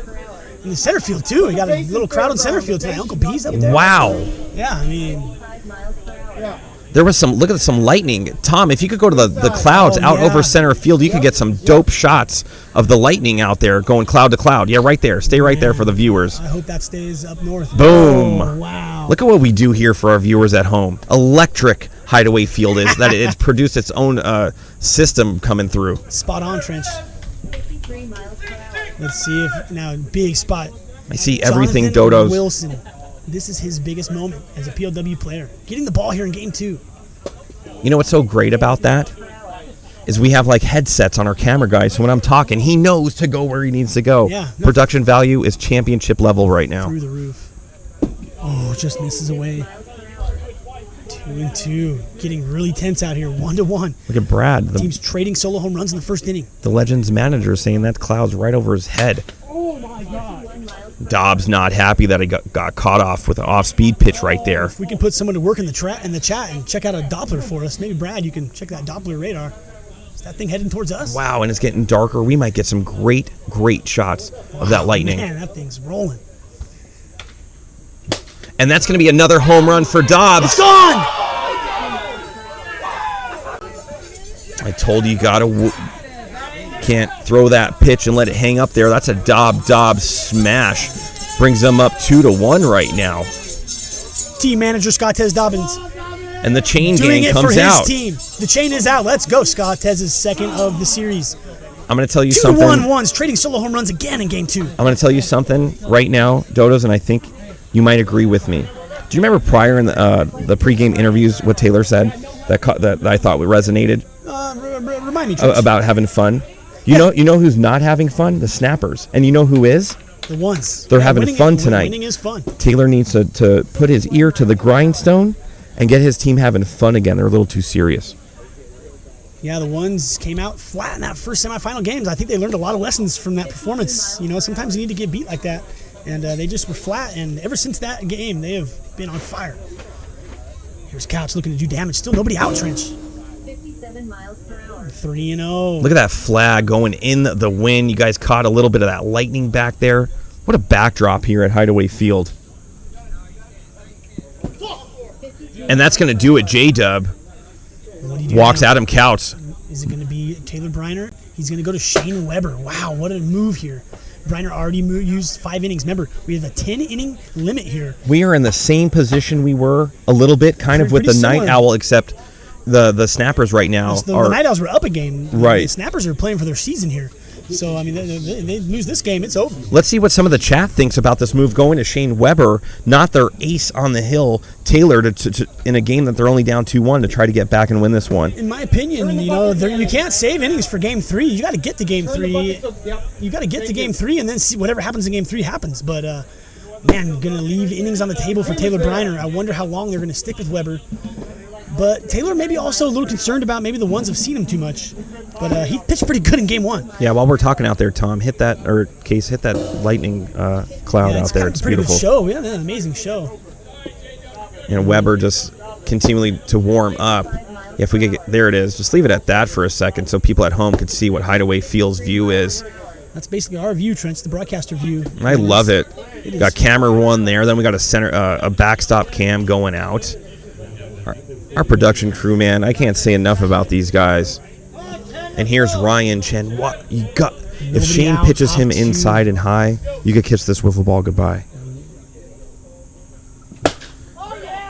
Speaker 4: In the center field, too. We got a little crowd in center field tonight. Uncle B's up there.
Speaker 3: Wow.
Speaker 4: Yeah, I mean,
Speaker 5: 5 miles per hour.
Speaker 3: There was some, look at some lightning. Tom, if you could go to the clouds
Speaker 4: Oh,
Speaker 3: out
Speaker 4: yeah.
Speaker 3: over center field, you could get some dope shots of the lightning out there going cloud to cloud. Yeah, right there. Stay right there for the viewers.
Speaker 4: I hope that stays up north.
Speaker 3: Boom.
Speaker 4: Oh, wow.
Speaker 3: Look at what we do here for our viewers at home. Electric Hideaway Field is that it's produced its own system coming through.
Speaker 4: Spot on, Trench.
Speaker 5: 53 miles per hour.
Speaker 4: Let's see if now big spot.
Speaker 3: I see everything
Speaker 4: Jonathan
Speaker 3: Dodos.
Speaker 4: Wilson. This is his biggest moment as a PLW player. Getting the ball here in game 2.
Speaker 3: You know what's so great about that? Is we have like headsets on our camera guys, so when I'm talking, he knows to go where he needs to go.
Speaker 4: Yeah.
Speaker 3: Production value is championship level right now.
Speaker 4: Through the roof. Oh, just misses away. 2-2. Getting really tense out here. 1-1.
Speaker 3: Look at Brad,
Speaker 4: Team's trading solo home runs in the first inning.
Speaker 3: the Legends manager, saying that cloud's right over his head.
Speaker 4: Oh my God.
Speaker 3: Dobbs not happy that he got caught off with an off-speed pitch right there.
Speaker 4: If we can put someone to work in the chat and check out a Doppler for us, maybe Brad, you can check that Doppler radar. Is that thing heading towards us?
Speaker 3: Wow, and it's getting darker. We might get some great shots of that lightning.
Speaker 4: Man, that thing's rolling.
Speaker 3: And that's going to be another home run for Dobbs.
Speaker 4: It's gone.
Speaker 3: I told you, can't throw that pitch and let it hang up there. That's a Dobbs smash. Brings them up 2-1 right now.
Speaker 4: Team manager Scott Tez Dobbins
Speaker 3: And the chain
Speaker 4: doing
Speaker 3: gang
Speaker 4: it for
Speaker 3: comes
Speaker 4: his
Speaker 3: out.
Speaker 4: team. The chain is out. Let's go, Scott Tez's second of the series.
Speaker 3: I'm going to tell you something.
Speaker 4: 2-1-1s, trading solo home runs again in game 2.
Speaker 3: I'm going to tell you something right now, Dodos, and I think you might agree with me. Do you remember prior in the pregame interviews what Taylor said that I thought resonated
Speaker 4: Remind me, Trish.
Speaker 3: about having fun? You know who's not having fun? The Snappers. And you know who is?
Speaker 4: The ones.
Speaker 3: They're having
Speaker 4: winning
Speaker 3: fun tonight.
Speaker 4: Winning is fun.
Speaker 3: Taylor needs to put his ear to the grindstone and get his team having fun again. They're a little too serious.
Speaker 4: Yeah, the ones came out flat in that first semifinal games. I think they learned a lot of lessons from that performance. You know, sometimes you need to get beat like that. And they just were flat. And ever since that game, they have been on fire. Here's Couch looking to do damage. Still nobody out, Trench.
Speaker 5: 57 miles per hour.
Speaker 4: 3-0.
Speaker 3: Look at that flag going in the wind. You guys caught a little bit of that lightning back there. What a backdrop here at Hideaway Field. And that's going to do it. J-Dub walks Adam Couch.
Speaker 4: Is it going to be Taylor Briner? He's going to go to Shane Weber. Wow, what a move here. Briner already used 5 innings. Remember, we have a 10-inning limit here.
Speaker 3: We are in the same position we were a little bit, kind of with the
Speaker 4: similar.
Speaker 3: Night Owl, except the Snappers right now.
Speaker 4: The Night Owls were up a game.
Speaker 3: Right.
Speaker 4: The Snappers are playing for their season here. So, I mean, they lose this game, it's over.
Speaker 3: Let's see what some of the chat thinks about this move going to Shane Weber, not their ace on the hill, Taylor, to in a game that they're only down 2-1 to try to get back and win this one.
Speaker 4: In my opinion, you can't save innings for Game 3. You got to get to Game 3. You got to get to Game 3 and then see whatever happens in Game 3 happens. But, man, going to leave innings on the table for Taylor Briner. I wonder how long they're going to stick with Weber. But Taylor may be also a little concerned about maybe the ones have seen him too much. But he pitched pretty good in Game 1.
Speaker 3: Yeah, while we're talking out there, Tom, hit that lightning cloud out there. It's beautiful.
Speaker 4: Good show. Yeah, an amazing show.
Speaker 3: And Weber just continually to warm up. Yeah, if we could get, there it is. Just leave it at that for a second so people at home could see what Hideaway Field's view is.
Speaker 4: That's basically our view, Trent, the broadcaster view.
Speaker 3: I love it. Got camera 1 there. Then we got a backstop cam going out. Our production crew, man, I can't say enough about these guys. And here's Ryan Chen. What you got? If Shane pitches him inside and high, you could kiss this wiffle ball goodbye.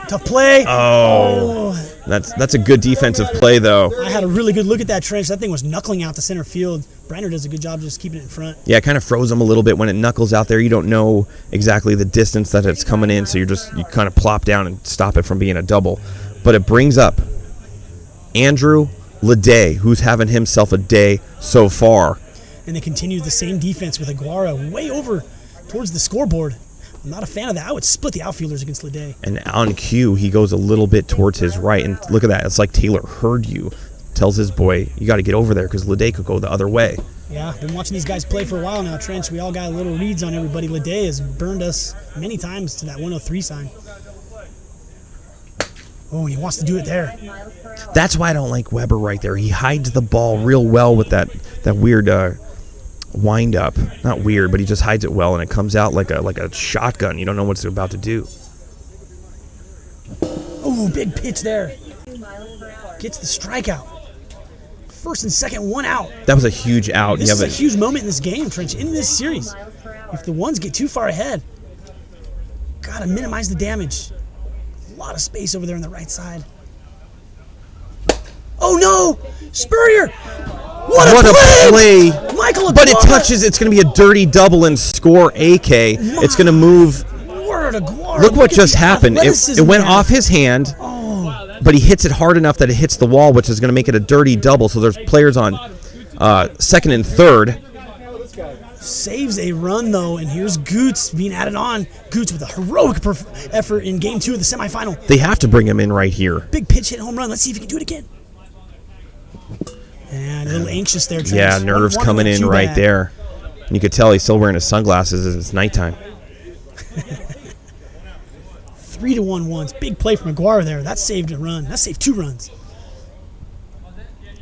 Speaker 4: Tough play.
Speaker 3: Oh, that's a good defensive play, though.
Speaker 4: I had a really good look at that, Trench. That thing was knuckling out to center field. Briner does a good job just keeping it in front.
Speaker 3: Yeah, it kind of froze him a little bit when it knuckles out there. You don't know exactly the distance that it's coming in, so you kind of plop down and stop it from being a double. But it brings up Andrew Leday, who's having himself a day so far.
Speaker 4: And they continue the same defense with Aguara way over towards the scoreboard. I'm not a fan of that. I would split the outfielders against Leday.
Speaker 3: And on cue, he goes a little bit towards his right. And look at that. It's like Taylor heard you. Tells his boy, you got to get over there because Leday could go the other way.
Speaker 4: Yeah, been watching these guys play for a while now, Trench. We all got little reads on everybody. Leday has burned us many times to that 103 sign. Oh, he wants to do it there.
Speaker 3: That's why I don't like Weber right there. He hides the ball real well with that weird wind up. Not weird, but he just hides it well, and it comes out like a shotgun. You don't know what it's about to do.
Speaker 4: Oh, big pitch there. Gets the strikeout. First and second, 1 out.
Speaker 3: That was a huge out.
Speaker 4: This is a huge moment in this game, Trench, in this series. If the ones get too far ahead, gotta minimize the damage. A lot of space over there on the right side. Oh no! Spurrier! What a play! Michael Aguara.
Speaker 3: But it touches, it's going to be a dirty double and score AK. It's going to move.
Speaker 4: Word, Aguara.
Speaker 3: Look what just happened. It went off his hand, but he hits it hard enough that it hits the wall, which is going to make it a dirty double. So there's players on second and third.
Speaker 4: Saves a run, though, and here's Goots being added on. Goots with a heroic effort in Game 2 of the semifinal.
Speaker 3: They have to bring him in right here.
Speaker 4: Big pitch hit home run. Let's see if he can do it again. And a little anxious there, Trent.
Speaker 3: Yeah, nerves coming in right there. And you could tell he's still wearing his sunglasses as it's nighttime.
Speaker 4: 3-1 once. Big play from Aguara there. That saved a run. That saved 2 runs.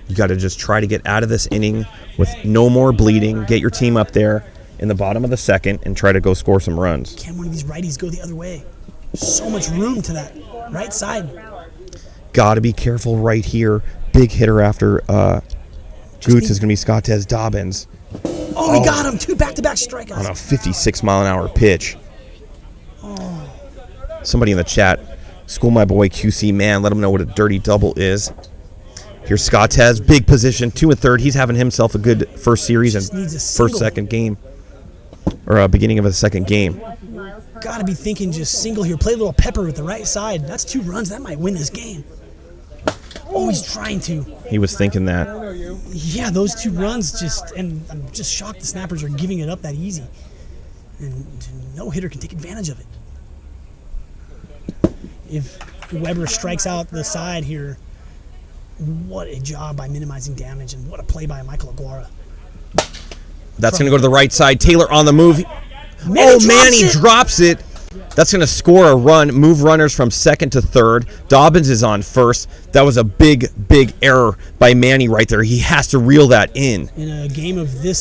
Speaker 3: You got to just try to get out of this inning with no more bleeding. Get your team up there in the bottom of the second and try to go score some runs.
Speaker 4: Can one of these righties go the other way? So much room to that right side.
Speaker 3: Got to be careful right here. Big hitter after Goots is going to be Scottez Dobbins.
Speaker 4: Oh, he got him. 2 back-to-back strikeouts.
Speaker 3: On a 56-mile-an-hour pitch. Somebody in the chat, school my boy QC Man, let him know what a dirty double is. Here's Scottez, big position, 2 and 3rd. He's having himself a good first series and second game, or beginning of a second game.
Speaker 4: Got to be thinking just single here. Play a little pepper with the right side. That's 2 runs. That might win this game. Oh, he's trying to.
Speaker 3: He was thinking that.
Speaker 4: Yeah, those 2 runs just, and I'm just shocked the Snappers are giving it up that easy. And no hitter can take advantage of it. If Weber strikes out the side here, what a job by minimizing damage, and what a play by Michael Aguara.
Speaker 3: That's going to go to the right side. Taylor on the move. Manny drops it. That's going to score a run, move runners from second to third. Dobbins is on first. That was a big, big error by Manny right there. He has to reel that in.
Speaker 4: In a game of these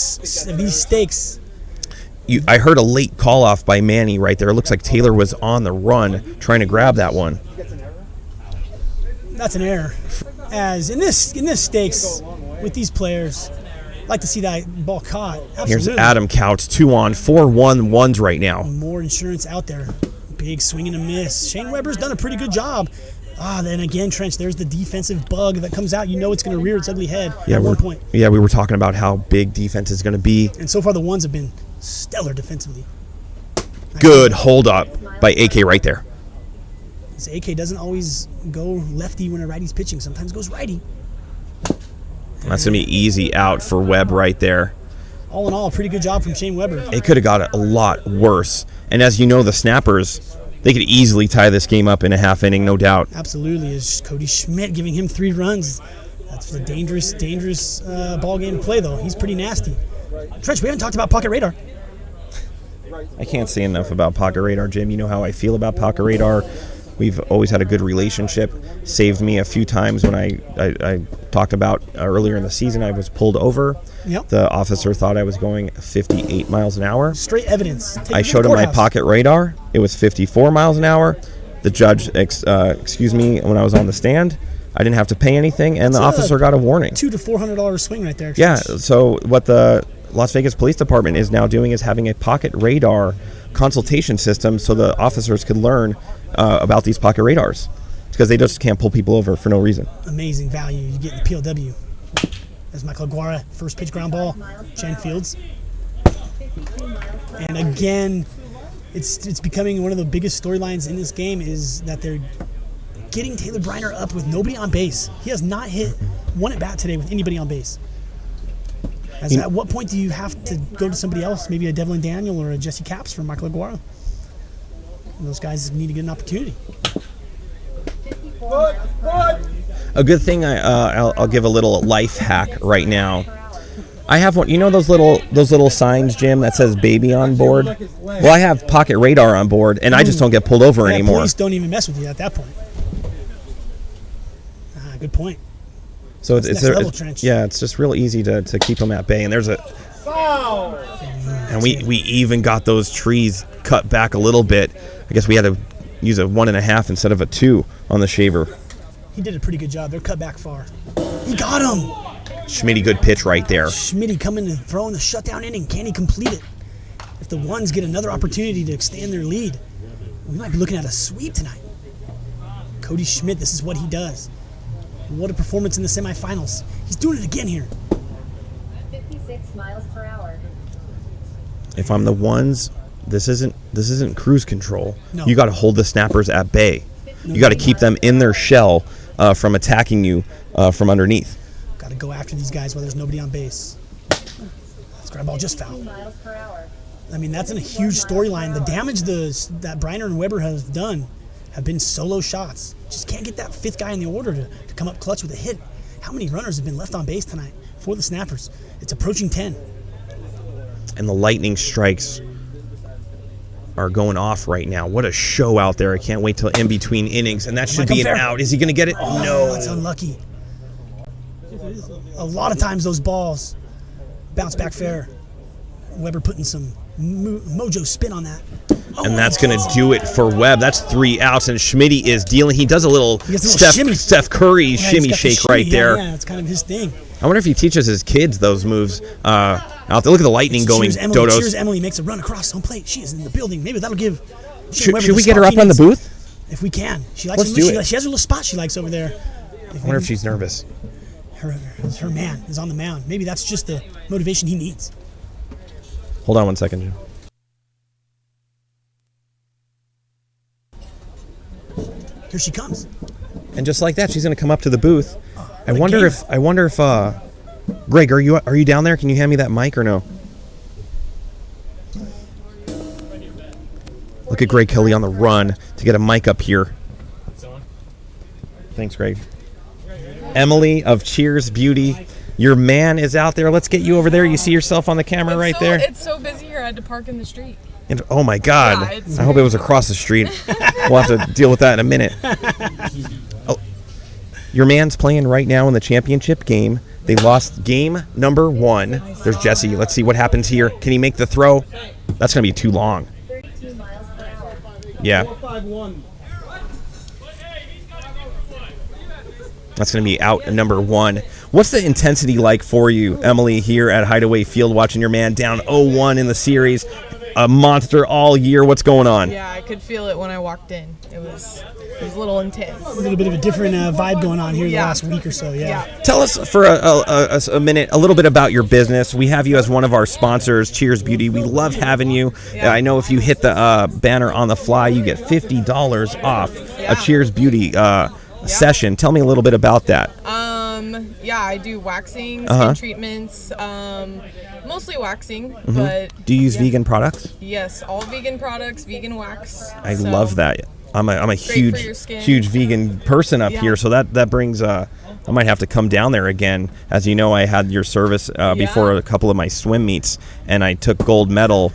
Speaker 4: stakes.
Speaker 3: I heard a late call-off by Manny right there. It looks like Taylor was on the run trying to grab that one.
Speaker 4: That's an error. As in this stakes with these players, I'd like to see that ball caught. Absolutely.
Speaker 3: Here's Adam Couch, 2 on, 4-1 ones right now.
Speaker 4: More insurance out there. Big swing and a miss. Shane Weber's done a pretty good job. Then again, Trench, there's the defensive bug that comes out. You know it's going to rear its ugly head at one point.
Speaker 3: Yeah, we were talking about how big defense is going to be.
Speaker 4: And so far, the ones have been stellar defensively.
Speaker 3: Good hold up by AK right there.
Speaker 4: This AK doesn't always go lefty when a righty's pitching. Sometimes it goes righty.
Speaker 3: That's going to be easy out for Webb right there.
Speaker 4: All in all, a pretty good job from Shane Weber.
Speaker 3: It could have got a lot worse. And as you know, the Snappers, they could easily tie this game up in a half inning, no doubt.
Speaker 4: Absolutely. Is Cody Schmidt giving him 3 runs. That's a dangerous ball game to play, though. He's pretty nasty. Trench, we haven't talked about Pocket Radar.
Speaker 3: I can't say enough about Pocket Radar, Jim. You know how I feel about Pocket Radar. We've always had a good relationship. Saved me a few times when I talked about earlier in the season. I was pulled over.
Speaker 4: Yep.
Speaker 3: The officer thought I was going 58 miles an hour.
Speaker 4: Straight evidence.
Speaker 3: I showed him my Pocket Radar. It was 54 miles an hour. The judge, excused me, when I was on the stand. I didn't have to pay anything, and the officer got a warning.
Speaker 4: $200 to $400 swing right there.
Speaker 3: Yeah, so what the Las Vegas Police Department is now doing is having a Pocket Radar consultation system so the officers could learn about these Pocket Radars, because they just can't pull people over for no reason.
Speaker 4: Amazing value you get in the PLW. There's Michael Aguara, first pitch ground ball, Chen Fields. And again, it's becoming one of the biggest storylines in this game is that they're getting Taylor Briner up with nobody on base. He has not hit one at bat today with anybody on base. At what point do you have to go to somebody else, maybe a Devlin Daniel or a Jesse Capps for Michael Aguara? And those guys need to get an opportunity.
Speaker 3: A good thing, I'll give a little life hack right now. I have one. You know those little signs, Jim, that says "baby" on board. Well, I have Pocket Radar on board, and I just don't get pulled over anymore.
Speaker 4: Police don't even mess with you at that point. Good point.
Speaker 3: So it's
Speaker 4: level, Trench.
Speaker 3: Yeah, it's just real easy to keep them at bay. And there's a foul. And we even got those trees cut back a little bit. I guess we had to use a 1.5 instead of a 2 on the shaver.
Speaker 4: He did a pretty good job. They're cut back far. He got him.
Speaker 3: Schmitty, good pitch right there.
Speaker 4: Schmitty coming and throwing the shutdown inning. Can he complete it? If the ones get another opportunity to extend their lead, we might be looking at a sweep tonight. Cody Schmidt, this is what he does. What a performance in the semifinals. He's doing it again here.
Speaker 5: 56 miles per hour.
Speaker 3: If I'm the ones, this isn't cruise control.
Speaker 4: No.
Speaker 3: You got to hold the Snappers at bay. You got to keep them in their shell from attacking you from underneath.
Speaker 4: Got to go after these guys while there's nobody on base. This ground ball just fouled.
Speaker 5: Miles per hour.
Speaker 4: I mean, that's a huge storyline. The damage that Briner and Weber have done have been solo shots. Just can't get that 5th guy in the order to come up clutch with a hit. How many runners have been left on base tonight for the Snappers? It's approaching 10.
Speaker 3: And the lightning strikes are going off right now. What a show out there. I can't wait till in between innings. And that should be an out. Is he going to get it?
Speaker 4: Oh,
Speaker 3: no.
Speaker 4: That's unlucky. A lot of times those balls bounce back fair. Weber putting some mojo spin on that.
Speaker 3: And that's going to do it for Webb. That's 3 outs, and Schmitty is dealing. He does a little Steph Curry shimmy shake right there.
Speaker 4: Yeah, it's kind of his thing.
Speaker 3: I wonder if he teaches his kids those moves out there. Look at the lightning going, Dodos.
Speaker 4: Cheers Emily makes a run across home plate. She is in the building. Maybe that'll give
Speaker 3: Should we get her up on the booth?
Speaker 4: If we can. She likes
Speaker 3: Let's do it.
Speaker 4: She has a little spot she likes over there.
Speaker 3: I wonder if she's nervous.
Speaker 4: Her man is on the mound. Maybe that's just the motivation he needs.
Speaker 3: Hold on 1 second, Jim.
Speaker 4: Here she comes.
Speaker 3: And just like that, she's going to come up to the booth. I wonder if Greg, are you down there? Can you hand me that mic or no? Look at Greg Kelly on the run to get a mic up here. Thanks, Greg. Emily of Cheers Beauty, your man is out there. Let's get you over there. You see yourself on the camera there?
Speaker 7: It's so busy here. I had to park in the street.
Speaker 3: And, oh my God!
Speaker 7: Yeah,
Speaker 3: I hope it was across the street. We'll have to deal with that in a minute. Oh, your man's playing right now in the championship game. They lost game number 1. There's Jesse. Let's see what happens here. Can he make the throw? That's going to be too long.
Speaker 5: 32 miles per hour.
Speaker 3: Yeah. That's going to be out number 1. What's the intensity like for you, Emily, here at Hideaway Field, watching your man down 0-1 in the series? A monster all year. What's going on?
Speaker 7: Yeah, I could feel it when I walked in. It was a little intense.
Speaker 4: A little bit of a different vibe going on here the last week or so, yeah.
Speaker 3: Tell us for a minute a little bit about your business. We have you as one of our sponsors, Cheers Beauty. We love having you.
Speaker 7: Yeah.
Speaker 3: I know if you hit the banner on the fly, you get $50 off a Cheers Beauty session. Tell me a little bit about that.
Speaker 7: Yeah, I do waxing, skin treatments, mostly waxing, but
Speaker 3: Do you use vegan products?
Speaker 7: yes, all vegan products, vegan wax.
Speaker 3: I love that. I'm a
Speaker 7: for your
Speaker 3: huge
Speaker 7: skin.
Speaker 3: vegan person up here, so that brings I might have to come down there again. As you know, I had your service before a couple of my swim meets, and I took gold medal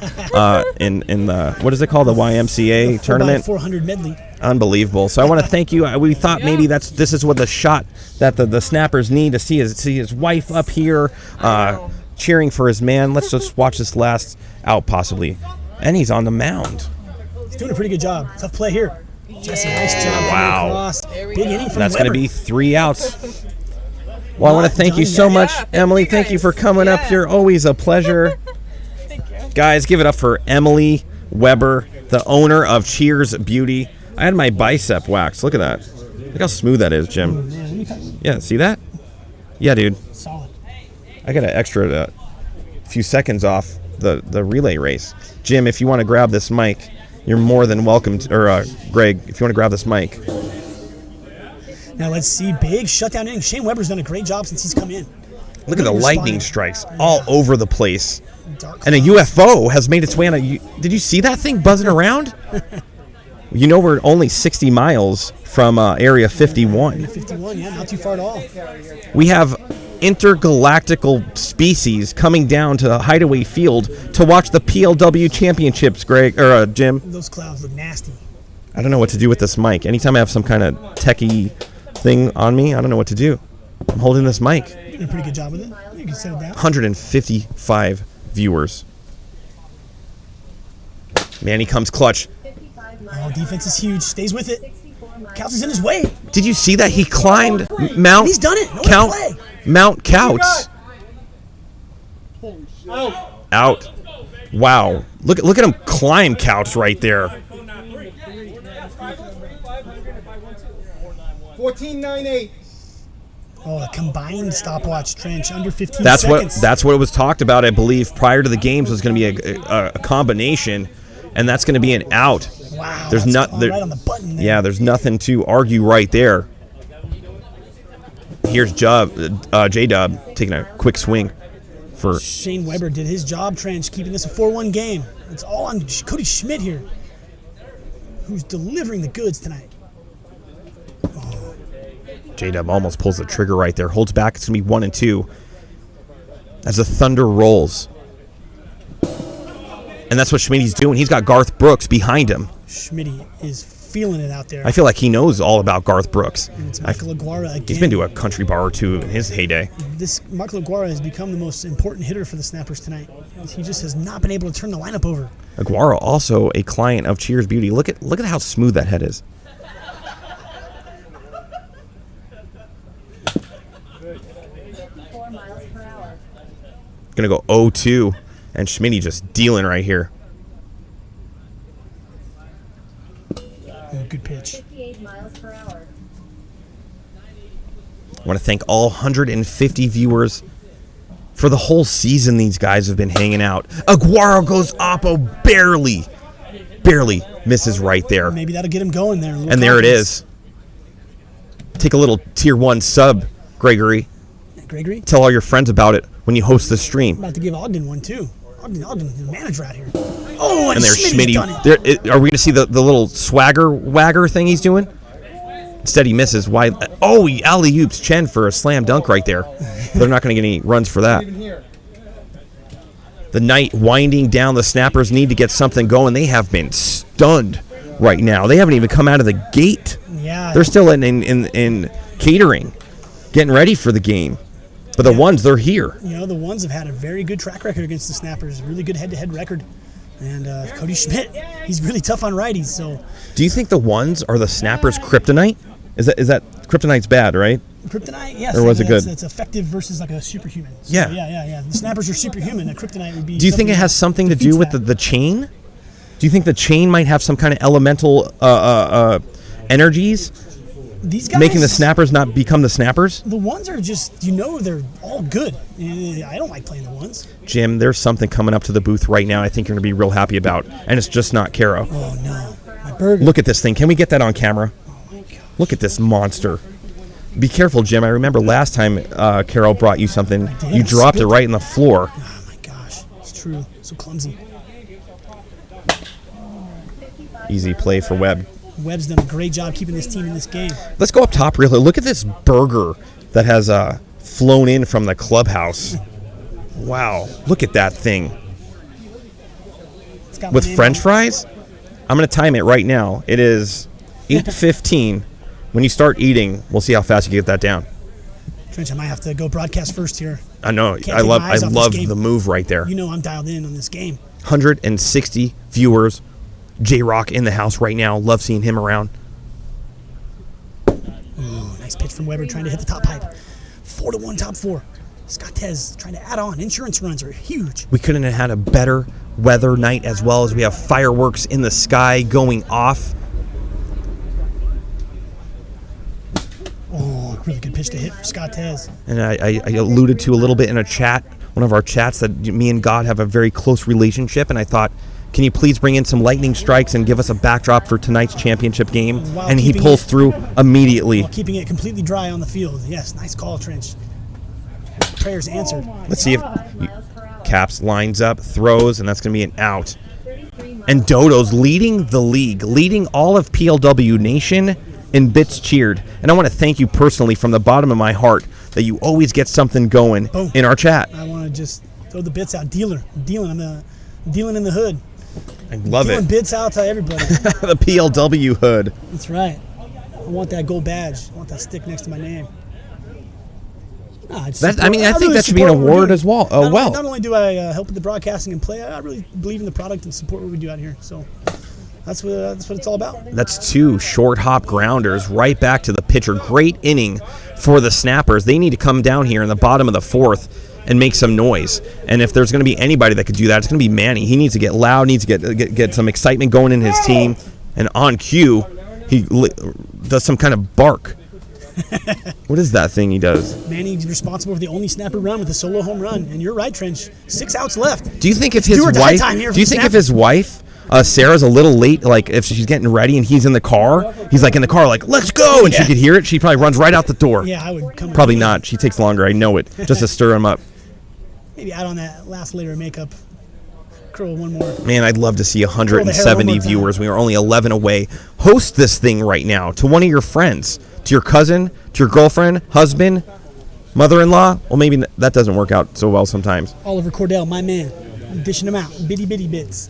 Speaker 3: in the, what is it called, the YMCA tournament?
Speaker 4: 400 medley.
Speaker 3: Unbelievable. So I want to thank you. We thought maybe this is what the shot that the Snappers need to see his wife up here cheering for his man. Let's just watch this last out possibly. And he's on the mound.
Speaker 4: He's doing a pretty good job. Tough play here. Jesse, nice job. coming
Speaker 3: Wow.
Speaker 4: across. Big inning from
Speaker 3: That's going to
Speaker 4: Weber.
Speaker 3: be 3 outs. Well, I want to thank you so much, Emily. Thank you for coming up here. Always a pleasure.
Speaker 7: Thank you.
Speaker 3: Guys, give it up for Emily Weber, the owner of Cheers Beauty. I had my bicep waxed. Look at that. Look how smooth that is, Jim. Yeah, see that? Yeah, dude.
Speaker 4: Solid.
Speaker 3: I got an extra few seconds off the relay race. Jim, if you want to grab this mic, you're more than welcome to, or Greg, if you want to grab this mic.
Speaker 4: Now let's see. Big shutdown inning. Shane Weber's done a great job since he's come in.
Speaker 3: Look at the
Speaker 4: Really
Speaker 3: lightning
Speaker 4: responding.
Speaker 3: strikes all over the place.
Speaker 4: Dark
Speaker 3: And a
Speaker 4: clouds.
Speaker 3: UFO has made its way on a... Did you see that thing buzzing around? You know we're only 60 miles from Area 51.
Speaker 4: 51, yeah, not too far at all.
Speaker 3: We have intergalactical species coming down to Hideaway Field to watch the PLW championships, Greg, or Jim.
Speaker 4: Those clouds look nasty.
Speaker 3: I don't know what to do with this mic. Anytime I have some kind of techie thing on me, I don't know what to do. I'm holding this mic.
Speaker 4: Doing a pretty good job with it. You can set it down.
Speaker 3: 155 viewers. Man, he comes clutch.
Speaker 4: Oh, defense is huge. Stays with it. Couch is in his way.
Speaker 3: Did you see that? He climbed Mount...
Speaker 4: He's done it. No
Speaker 3: Count,
Speaker 4: play.
Speaker 3: Mount Couts. Out. Wow. Look at him climb Couts right there.
Speaker 8: 14.98.
Speaker 4: Oh, a combined stopwatch trench under 15
Speaker 3: That's
Speaker 4: seconds.
Speaker 3: what was talked about, I believe, prior to the games was going to be a combination, and that's going to be an out.
Speaker 4: Wow.
Speaker 3: There's
Speaker 4: that's
Speaker 3: not there,
Speaker 4: right on the button there.
Speaker 3: Yeah, there's nothing to argue right there. Here's J-Dub taking a quick swing for...
Speaker 4: Shane Weber did his job, Trench, keeping this a 4-1 game. It's all on Cody Schmidt here, who's delivering the goods tonight.
Speaker 3: J-Dub almost pulls the trigger right there. Holds back. It's going to be 1-2 as the thunder rolls. And that's what Schmitty's doing. He's got Garth Brooks behind him.
Speaker 4: Schmitty is feeling it out there.
Speaker 3: I feel like he knows all about Garth Brooks.
Speaker 4: And it's Michael Aguara again.
Speaker 3: He's been to a country bar or two in his heyday.
Speaker 4: This Michael Aguara has become the most important hitter for the Snappers tonight. He just has not been able to turn the lineup over.
Speaker 3: Aguara also a client of Cheers Beauty. Look at how smooth that head is.
Speaker 5: 4 miles per hour.
Speaker 3: Gonna go 0-2, and Schmitty just dealing right here.
Speaker 4: Oh, good pitch.
Speaker 5: 58 miles per hour.
Speaker 3: I want to thank all 150 viewers for the whole season. These guys have been hanging out. Aguara goes oppo, barely misses right there.
Speaker 4: Maybe that'll get him going there.
Speaker 3: And there it is. Take a little tier 1 sub, Gregory.
Speaker 4: Gregory?
Speaker 3: Tell all your friends about it when you host the stream.
Speaker 4: About to give Ogden one, too. Ogden's the manager out here. Oh, and
Speaker 3: there's
Speaker 4: Schmitty's done it.
Speaker 3: Are we going to see the little swagger wagger thing he's doing? Instead, he misses. Why? Oh, he alley-oops Chen for a slam dunk right there. They're not going to get any runs for that. The night winding down. The Snappers need to get something going. They have been stunned right now. They haven't even come out of the gate.
Speaker 4: Yeah.
Speaker 3: They're still in catering, getting ready for the game. But the ones, they're here.
Speaker 4: You know, the ones have had a very good track record against the Snappers. Really good head-to-head record. And Cody Schmidt, he's really tough on righties. So,
Speaker 3: do you think the ones are the Snappers' kryptonite? Is that kryptonite's bad, right?
Speaker 4: Kryptonite? Yes.
Speaker 3: Or was it good?
Speaker 4: That's effective versus like a superhuman. So,
Speaker 3: Yeah.
Speaker 4: Yeah. The snappers are superhuman. A kryptonite would be.
Speaker 3: Do you think it has something to do with the chain? Do you think the chain might have some kind of elemental energies?
Speaker 4: These guys,
Speaker 3: making the snappers not become the snappers?
Speaker 4: The ones are just, they're all good. I don't like playing the ones.
Speaker 3: Jim, there's something coming up to the booth right now I think you're going to be real happy about, and it's just not Caro.
Speaker 4: Oh, no. My burger.
Speaker 3: Look at this thing. Can we get that on camera?
Speaker 4: Oh, my God.
Speaker 3: Look at this monster. Be careful, Jim. I remember last time Caro brought you something, you dropped it right in the floor.
Speaker 4: Oh, my gosh. It's true. So clumsy.
Speaker 3: Easy play for Webb.
Speaker 4: Webb's done a great job keeping this team in this game.
Speaker 3: Let's go up top real quick. Look at this burger that has flown in from the clubhouse. Wow. Look at that thing. With French fries? I'm going to time it right now. It is 8:15. When you start eating, we'll see how fast you get that down.
Speaker 4: Trench, I might have to go broadcast first here.
Speaker 3: I know. I love the move right there.
Speaker 4: I'm dialed in on this game.
Speaker 3: 160 viewers. J-Rock in the house right now. Love seeing him around.
Speaker 4: Ooh, nice pitch from Weber trying to hit the top pipe. 4-1 top four. Scott Tez trying to add on. Insurance runs are huge.
Speaker 3: We couldn't have had a better weather night, as well as we have fireworks in the sky going off.
Speaker 4: Oh, really good pitch to hit for Scott Tez.
Speaker 3: And I alluded to a little bit in a chat, one of our chats, that me and God have a very close relationship, and I thought, can you please bring in some lightning strikes and give us a backdrop for tonight's championship game? And he pulls through immediately.
Speaker 4: While keeping it completely dry on the field. Yes, nice call, Trench. Prayers answered.
Speaker 3: Let's see if Caps lines up, throws, and that's going to be an out. And Dodo's leading the league, leading all of PLW Nation in bits cheered. And I want to thank you personally from the bottom of my heart that you always get something going in our chat.
Speaker 4: I want to just throw the bits out. Dealer. I'm dealing in the hood.
Speaker 3: I love
Speaker 4: Throwing
Speaker 3: it.
Speaker 4: bits out to everybody.
Speaker 3: The PLW hood.
Speaker 4: That's right. I want that gold badge. I want that stick next to my name. I think
Speaker 3: that should be an award as well.
Speaker 4: Not only do I help with the broadcasting and play, I really believe in the product and support what we do out here. So that's what it's all about.
Speaker 3: That's two short hop grounders right back to the pitcher. Great inning for the Snappers. They need to come down here in the bottom of the fourth and make some noise. And if there's going to be anybody that could do that, it's going to be Manny. He needs to get loud, needs to get some excitement going in his team. And on cue, he does some kind of bark. What is that thing he does?
Speaker 4: Manny's responsible for the only snapper run with a solo home run. And you're right, Trench. 6 outs left.
Speaker 3: Do you think if his wife, Sarah's a little late, like if she's getting ready and he's in the car, he's like in the car like, let's go, and she could hear it, she probably runs right out the door.
Speaker 4: Yeah, I would come.
Speaker 3: Probably not. She takes longer, I know it, just to stir him up.
Speaker 4: Maybe add on that last layer of makeup. Curl one more.
Speaker 3: Man, I'd love to see 170 viewers. We are only 11 away. Host this thing right now to one of your friends, to your cousin, to your girlfriend, husband, mother-in-law. Well, maybe that doesn't work out so well sometimes.
Speaker 4: Oliver Cordell, my man, dishing them out, bitty bits.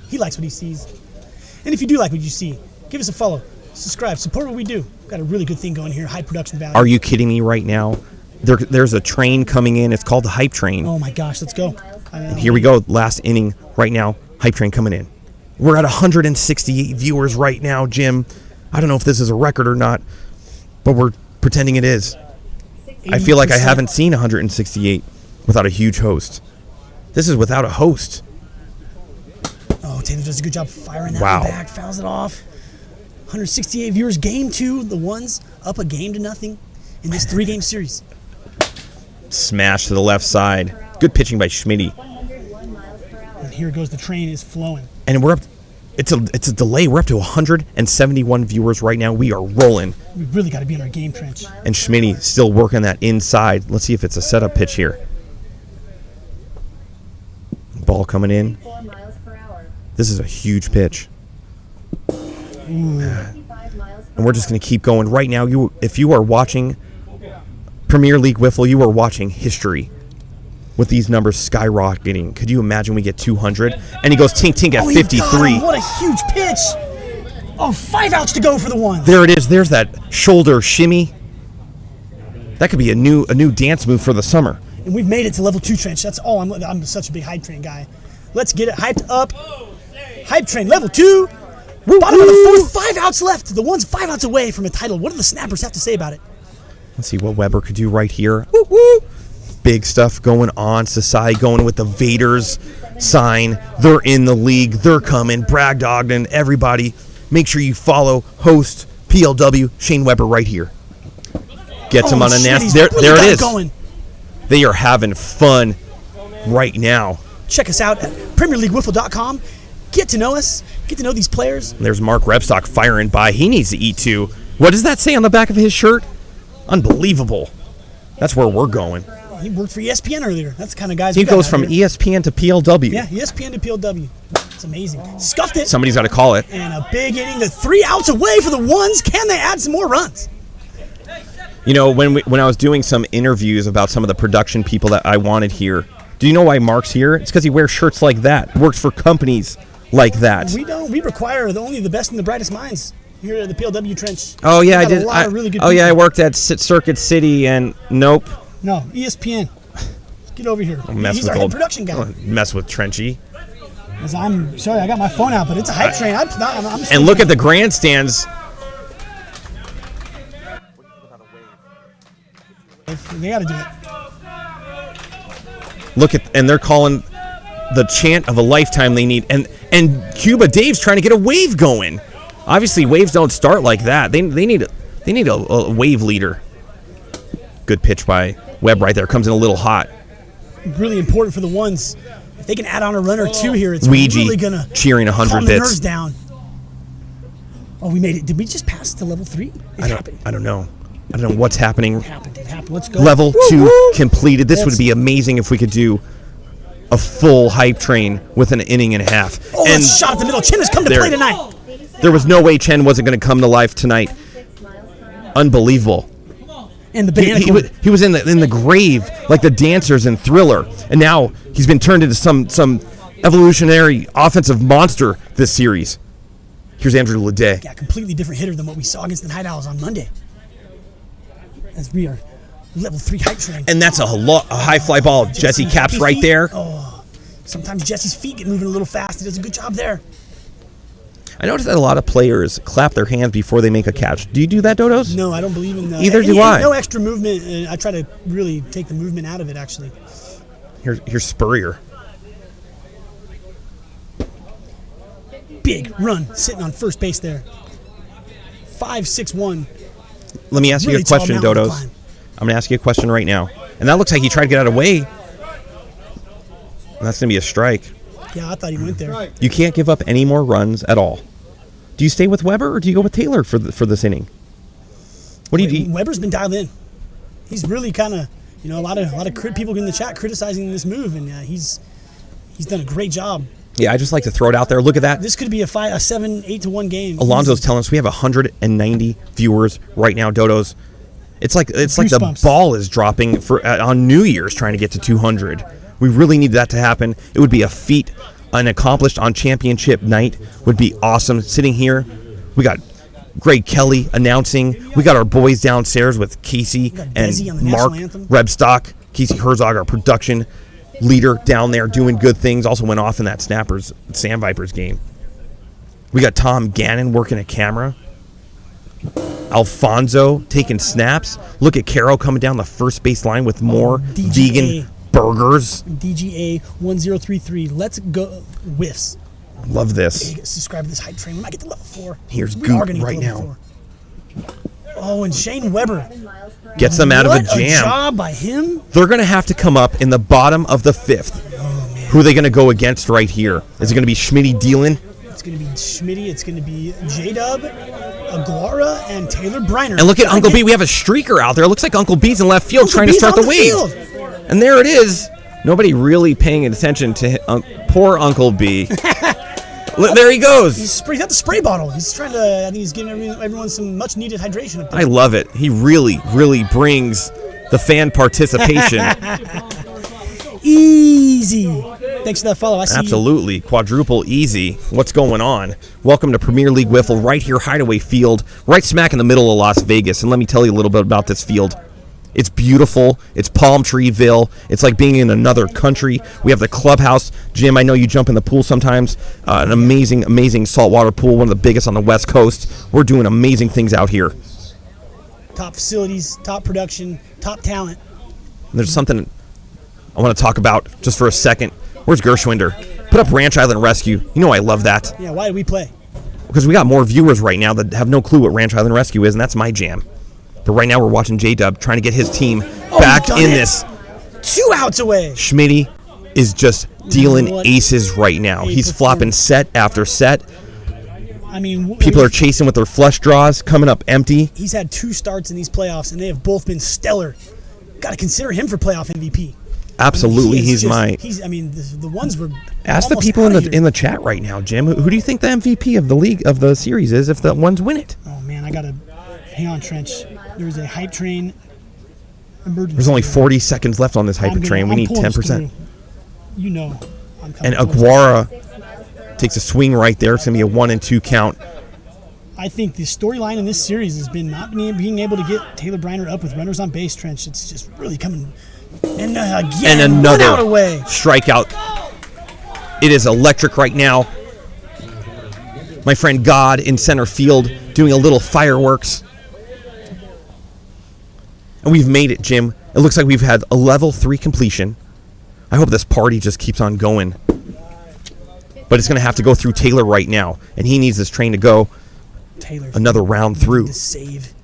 Speaker 4: He likes what he sees. And if you do like what you see, give us a follow, subscribe, support what we do. We've got a really good thing going here, high production value.
Speaker 3: Are you kidding me right now? There's a train coming in. It's called the Hype Train.
Speaker 4: Oh my gosh, let's go.
Speaker 3: And here we go, last inning right now, Hype Train coming in. We're at 168 viewers right now, Jim. I don't know if this is a record or not, but we're pretending it is. 80%. I feel like I haven't seen 168 without a huge host. This is without a host.
Speaker 4: Oh, Taylor does a good job firing that one back, fouls it off. 168 viewers, game 2, the ones up a game to nothing in this 3-game series.
Speaker 3: Smash to the left side. Good pitching by Schmitty.
Speaker 4: And here goes, the train is flowing.
Speaker 3: And we're up. It's a delay. We're up to 171 viewers right now. We are rolling.
Speaker 4: We really got to be in our game, Trench.
Speaker 3: And Schmitty still working that inside. Let's see if it's a setup pitch here. Ball coming in. This is a huge pitch. And we're just going to keep going. Right now, if you are watching Premier League Wiffle, you are watching history with these numbers skyrocketing. Could you imagine we get 200? And he goes tink at 53.
Speaker 4: What a huge pitch. Oh, 5 outs to go for the one.
Speaker 3: There it is. There's that shoulder shimmy. That could be a new dance move for the summer.
Speaker 4: And we've made it to level 2, Trench. That's all. I'm such a big Hype Train guy. Let's get it hyped up. Hype Train, level 2. Bottom of the 4th, 5 outs left. The one's 5 outs away from a title. What do the Snappers have to say about it?
Speaker 3: Let's see what Weber could do right here. Woo woo! Big stuff going on. Sasai going with the Vaders sign. They're in the league. They're coming. Bragg Ogden, everybody. Make sure you follow host PLW Shane Weber right here. Gets him on a nasty. There it is.
Speaker 4: Going.
Speaker 3: They are having fun right now.
Speaker 4: Check us out at PremierLeagueWiffle.com. Get to know us. Get to know these players.
Speaker 3: There's Mark Rebstock firing by. He needs to eat too. What does that say on the back of his shirt? Unbelievable. That's where we're going.
Speaker 4: He worked for ESPN earlier. That's the kind of guys
Speaker 3: He goes from ESPN to PLW.
Speaker 4: Yeah, ESPN to PLW. It's amazing. Scuffed it.
Speaker 3: Somebody's got to call it.
Speaker 4: And a big inning. The 3 outs away for the ones. Can they add some more runs?
Speaker 3: You know, when I was doing some interviews about some of the production people that I wanted here, do you know why Mark's here? It's because he wears shirts like that. Works for companies like that.
Speaker 4: We don't. We require only the best and the brightest minds here at the PLW Trench.
Speaker 3: Oh yeah, I
Speaker 4: did.
Speaker 3: did.
Speaker 4: Really good
Speaker 3: I worked at Circuit City, and nope.
Speaker 4: No, ESPN. Get over here.
Speaker 3: He's
Speaker 4: our head production guy.
Speaker 3: Mess with Trenchy.
Speaker 4: I'm sorry, I got my phone out, but it's a hype train.
Speaker 3: And look at the grandstands.
Speaker 4: They got to do it.
Speaker 3: And they're calling the chant of a lifetime they need. And Cuba Dave's trying to get a wave going. Obviously, waves don't start like that. They need a wave leader. Good pitch by Webb right there. Comes in a little hot.
Speaker 4: Really important for the ones. If they can add on a run or two here, it's
Speaker 3: Ouija
Speaker 4: really going to
Speaker 3: cheering 100
Speaker 4: calm
Speaker 3: bits.
Speaker 4: the nerves down. Oh, we made it. Did we just pass to level 3?
Speaker 3: I don't know. I don't know what's happening.
Speaker 4: It happened. Let's go.
Speaker 3: Level 2 completed. This would be amazing if we could do a full hype train with an inning and a half.
Speaker 4: Oh, and shot at the middle. Chen has come to play tonight.
Speaker 3: There was no way Chen wasn't going to come to life tonight. Unbelievable.
Speaker 4: And the banana
Speaker 3: he was in the grave like the dancers in Thriller, and now he's been turned into some evolutionary offensive monster this series. Here's Andrew Ledet.
Speaker 4: Yeah, completely different hitter than what we saw against the Night Owls on Monday. As we are level 3 hype train.
Speaker 3: And that's a high fly ball. Jesse caps right there.
Speaker 4: Oh, sometimes Jesse's feet get moving a little fast. He does a good job there.
Speaker 3: I noticed that a lot of players clap their hands before they make a catch. Do you do that, Dodos?
Speaker 4: No, I don't believe in that.
Speaker 3: Either do I.
Speaker 4: No extra movement. I try to really take the movement out of it, actually.
Speaker 3: Here's Spurrier.
Speaker 4: Big run sitting on first base there. 5-6-1.
Speaker 3: Let me ask you a question, Dodos. I'm going to ask you a question right now. And that looks like he tried to get out of the way. That's going to be a strike.
Speaker 4: Yeah, I thought he went there.
Speaker 3: You can't give up any more runs at all. Do you stay with Weber or do you go with Taylor for this inning? What do you do?
Speaker 4: Weber's been dialed in. He's really kind of, a lot of people in the chat criticizing this move, and he's done a great job.
Speaker 3: Yeah, I just like to throw it out there. Look at that.
Speaker 4: This could be a 7-8-1 game.
Speaker 3: Alonzo's telling us we have 190 viewers right now, Dodos. It's like the ball is dropping on New Year's trying to get to 200. We really need that to happen. It would be a feat, accomplished on championship night. Would be awesome. Sitting here, we got Greg Kelly announcing. We got our boys downstairs with Casey and Mark Rebstock. Casey Herzog, our production leader down there, doing good things. Also went off in that Sand Vipers game. We got Tom Gannon working a camera. Alfonso taking snaps. Look at Carol coming down the first base line with more vegan burgers.
Speaker 4: DGA 1033. Let's go whiffs.
Speaker 3: Love this.
Speaker 4: Subscribe to this hype train. We might get to level 4.
Speaker 3: Here's Goot right now.
Speaker 4: 4. Oh, and Shane Weber
Speaker 3: gets them out of a jam.
Speaker 4: What a job by him.
Speaker 3: They're going to have to come up in the bottom of the 5th.
Speaker 4: Oh, man.
Speaker 3: Who are they going to go against right here? Is it going to be Schmitty Dealin?
Speaker 4: It's going to be Schmitty. It's going to be J-Dub, Aguara, and Taylor Briner.
Speaker 3: And look at Uncle B. We have a streaker out there. It looks like Uncle B's in left field trying to start the wave. And there it is. Nobody really paying attention to poor Uncle B. There he goes.
Speaker 4: He's got the spray bottle. He's trying to, I think he's giving everyone some much needed hydration up there.
Speaker 3: I love it. He really, really brings the fan participation.
Speaker 4: Easy. Thanks for that follow. I see
Speaker 3: Absolutely.
Speaker 4: You.
Speaker 3: Quadruple easy. What's going on? Welcome to Premier League Wiffle right here, Hideaway Field, right smack in the middle of Las Vegas. And let me tell you a little bit about this field. It's beautiful. It's Palm Treeville. It's like being in another country. We have the Clubhouse. Jim, I know you jump in the pool sometimes. An amazing, amazing saltwater pool, one of the biggest on the West Coast. We're doing amazing things out here.
Speaker 4: top facilities, top production, top talent.
Speaker 3: There's something I want to talk about just for a second. Where's Gershwinder? Put up Ranch Island Rescue. You know I love that.
Speaker 4: Yeah, why do we play?
Speaker 3: Because we got more viewers right now that have no clue what Ranch Island Rescue is, and that's my jam. But right now we're watching J-Dub trying to get his team back in this.
Speaker 4: 2 outs away.
Speaker 3: Schmitty is just dealing
Speaker 4: What
Speaker 3: aces right now. He's flopping set after set.
Speaker 4: I mean,
Speaker 3: People are chasing with their flush draws, coming up empty.
Speaker 4: He's had 2 starts in these playoffs, and they have both been stellar. Got to consider him for playoff MVP.
Speaker 3: Absolutely,
Speaker 4: I mean,
Speaker 3: he's my.
Speaker 4: The ones were.
Speaker 3: Ask the
Speaker 4: almost
Speaker 3: people
Speaker 4: outta here.
Speaker 3: in the chat right now, Jim. Who do you think the MVP of the league of the series is if the ones win it?
Speaker 4: Oh man, I gotta hang on, Trench. There's a hype train emergency.
Speaker 3: There's only 40 seconds left on this hyper train. We need 10%.
Speaker 4: You know, I'm coming.
Speaker 3: And Aguara takes a swing right there. It's gonna be a 1 and 2 count.
Speaker 4: I think the storyline in this series has been not being able to get Taylor Briner up with runners on base, Trench. It's just really coming. And again,
Speaker 3: And another
Speaker 4: 1 out away.
Speaker 3: strikeout. It is electric right now. My friend God in center field doing a little fireworks. And we've made it, Jim. It looks like we've had a level 3 completion. I hope this party just keeps on going. But it's going to have to go through Taylor right now. And he needs this train to go
Speaker 4: Taylor
Speaker 3: another round through.
Speaker 4: to save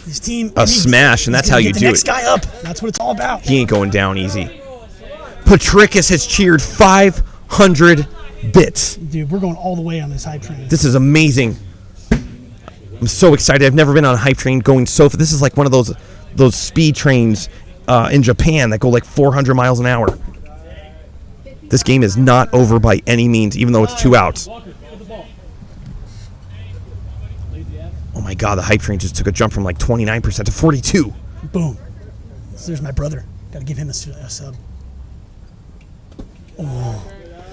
Speaker 4: his team.
Speaker 3: A smash, and that's how you do
Speaker 4: Next
Speaker 3: it.
Speaker 4: guy up. That's what it's all about.
Speaker 3: He ain't going down easy. Patricus has cheered 500 bits.
Speaker 4: Dude, we're going all the way on this hype train.
Speaker 3: This is amazing. I'm so excited. I've never been on a hype train going so fast. This is like one of those speed trains in Japan that go like 400 miles an hour. This game is not over by any means, even though it's 2 outs. Oh my God, the hype train just took a jump from like 29% to 42.
Speaker 4: Boom. So there's my brother. Got to give him a sub.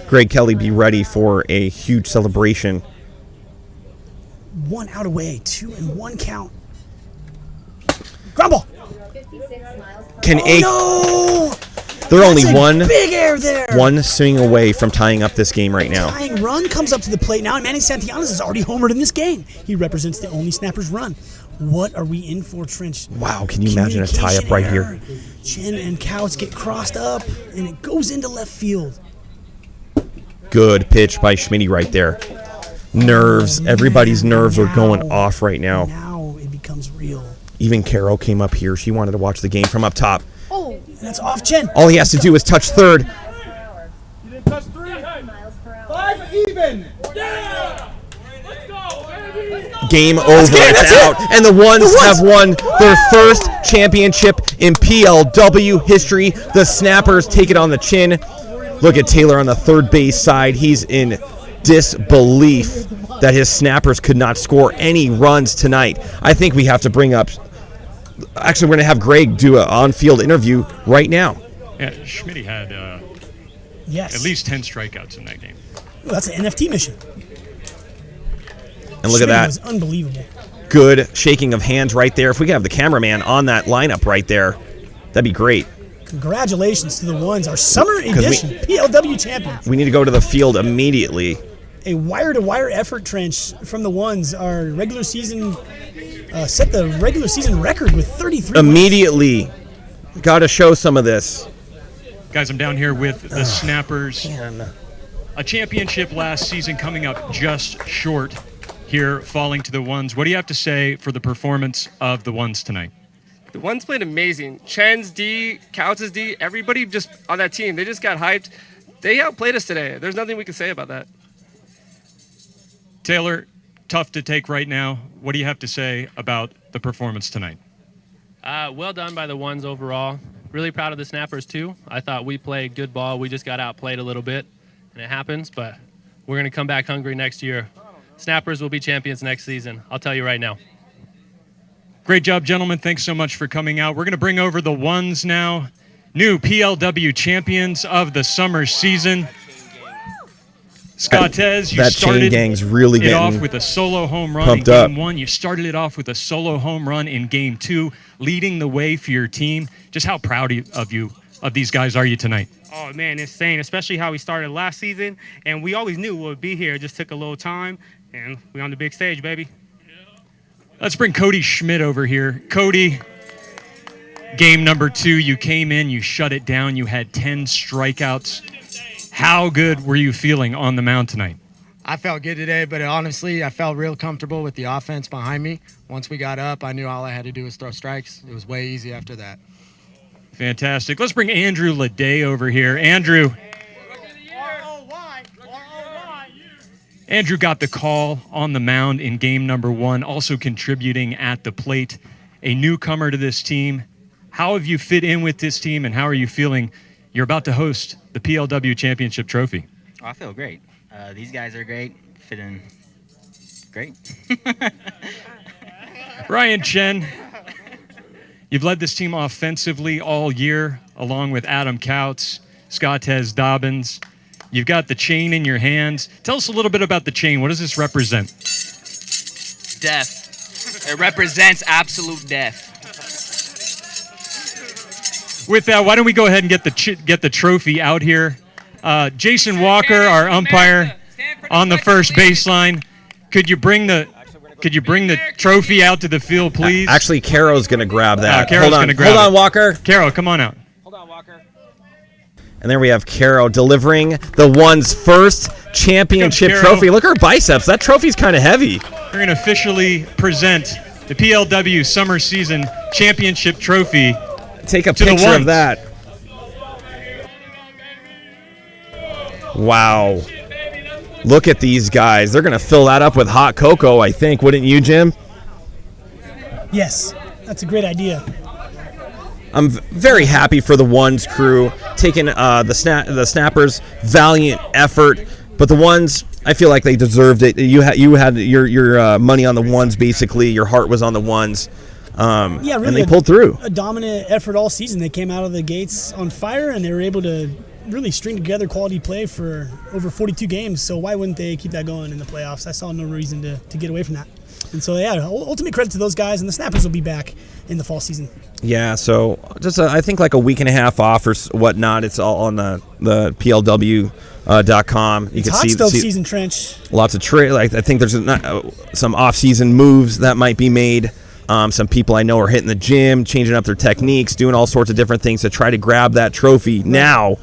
Speaker 3: Greg Kelly, be ready for a huge celebration.
Speaker 4: 1 out away. 2 and 1 count. Grumble.
Speaker 5: 56 miles per
Speaker 3: Can a
Speaker 4: No.
Speaker 3: They're only
Speaker 4: That's a
Speaker 3: one
Speaker 4: big air there.
Speaker 3: swing away from tying up this game right now.
Speaker 4: Tying run comes up to the plate now, and Manny Santillanes has already homered in this game. He represents the only Snappers run. What are we in for, Trench?
Speaker 3: Wow, can you imagine a tie-up right here?
Speaker 4: Chin and Couch get crossed up, and it goes into left field.
Speaker 3: Good pitch by Schmitty right there. Nerves. Everybody's nerves are going off right now.
Speaker 4: Now it becomes real.
Speaker 3: Even Carol came up here. She wanted to watch the game from up top.
Speaker 4: Oh, and that's off Chin.
Speaker 3: All he has to do is touch third.
Speaker 5: You didn't touch 3 miles per hour.
Speaker 8: 5 even. Yeah. Let's go, baby.
Speaker 3: Game over. It's out. And the ones have won their first championship in PLW history. The Snappers take it on the chin. Look at Taylor on the third base side. He's in disbelief that his Snappers could not score any runs tonight. I think we have to bring up... Actually, we're going to have Greg do an on-field interview right now.
Speaker 1: Yeah, Schmitty had
Speaker 4: Yes.
Speaker 1: at least 10 strikeouts in that game.
Speaker 4: Ooh, that's an NFT mission.
Speaker 3: And look at
Speaker 4: Schmitty
Speaker 3: that.
Speaker 4: was unbelievable.
Speaker 3: Good shaking of hands right there. If we could have the cameraman on that lineup right there, that'd be great.
Speaker 4: Congratulations to the ones, our summer edition PLW champions.
Speaker 3: We need to go to the field immediately.
Speaker 4: A wire-to-wire effort, Trench, from the ones. Our regular season set the regular season record with 33
Speaker 3: Immediately. Got to show some of this.
Speaker 1: Guys, I'm down here with the Snappers. A championship last season coming up just short here, falling to the ones. What do you have to say for the performance of the ones tonight?
Speaker 9: The ones played amazing. Chen's D, Couch's D, everybody just on that team, they just got hyped. They outplayed us today. There's nothing we can say about that.
Speaker 1: Taylor, tough to take right now. What do you have to say about the performance tonight?
Speaker 10: Well done by the ones overall. Really proud of the Snappers too. I thought we played good ball. We just got outplayed a little bit, and it happens, but we're going to come back hungry next year. Snappers will be champions next season. I'll tell you right now.
Speaker 1: Great job, gentlemen. Thanks so much for coming out. We're going to bring over the ones now. New PLW champions of the summer season. Scottez, you
Speaker 3: that chain
Speaker 1: started
Speaker 3: gang's really
Speaker 1: it off
Speaker 3: getting
Speaker 1: with a solo home run in
Speaker 3: pumped
Speaker 1: game
Speaker 3: up.
Speaker 1: 1. You started it off with a solo home run in game 2, leading the way for your team. Just how proud of these guys are you tonight?
Speaker 11: Oh, man, insane, especially how we started last season. And we always knew we would be here. It just took a little time, and we're on the big stage, baby.
Speaker 1: Let's bring Cody Schmidt over here. Cody, game number 2, you came in, you shut it down, you had 10 strikeouts. How good were you feeling on the mound tonight?
Speaker 12: I felt good today, but honestly, I felt real comfortable with the offense behind me. Once we got up, I knew all I had to do was throw strikes. It was way easy after that.
Speaker 1: Fantastic. Let's bring Andrew Leday over here. Andrew. Andrew got the call on the mound in game number 1, also contributing at the plate. A newcomer to this team. How have you fit in with this team, and how are you feeling? You're about to host the PLW Championship Trophy.
Speaker 13: Oh, I feel great. These guys are great. Fit in great.
Speaker 1: Ryan Chen, you've led this team offensively all year, along with Adam Couts, Scottez Dobbins. You've got the chain in your hands. Tell us a little bit about the chain. What does this represent?
Speaker 13: Death. It represents absolute death.
Speaker 1: With that, why don't we go ahead and get the trophy out here? Jason Walker, our umpire, on the first baseline. Could you bring the trophy out to the field, please?
Speaker 3: Actually, Caro's going to grab that.
Speaker 1: Caro's going to grab it.
Speaker 3: Hold on, Walker.
Speaker 1: Caro, come on out.
Speaker 3: And there we have Caro delivering the One's first championship trophy. Look at her biceps. That trophy's kind of heavy.
Speaker 1: We're going to officially present the PLW Summer Season Championship Trophy.
Speaker 3: Take a picture of that. Wow. Look at these guys. They're going to fill that up with hot cocoa, I think. Wouldn't you, Jim?
Speaker 4: Yes, that's a great idea.
Speaker 3: I'm very happy for the Ones crew taking the Snappers' valiant effort, but the Ones, I feel like they deserved it. You had your money on the Ones, basically. Your heart was on the Ones,
Speaker 4: really,
Speaker 3: and they pulled through.
Speaker 4: A dominant effort all season. They came out of the gates on fire, and they were able to really string together quality play for over 42 games. So why wouldn't they keep that going in the playoffs? I saw no reason to get away from that. And so, yeah, ultimate credit to those guys, and the Snappers will be back in the fall season.
Speaker 3: Yeah, so just I think like a week and a half off or whatnot. It's all on the PLW.com.
Speaker 4: You can see season, Trench.
Speaker 3: Lots of I think there's some off-season moves that might be made. Some people I know are hitting the gym, changing up their techniques, doing all sorts of different things to try to grab that trophy. Right. Now,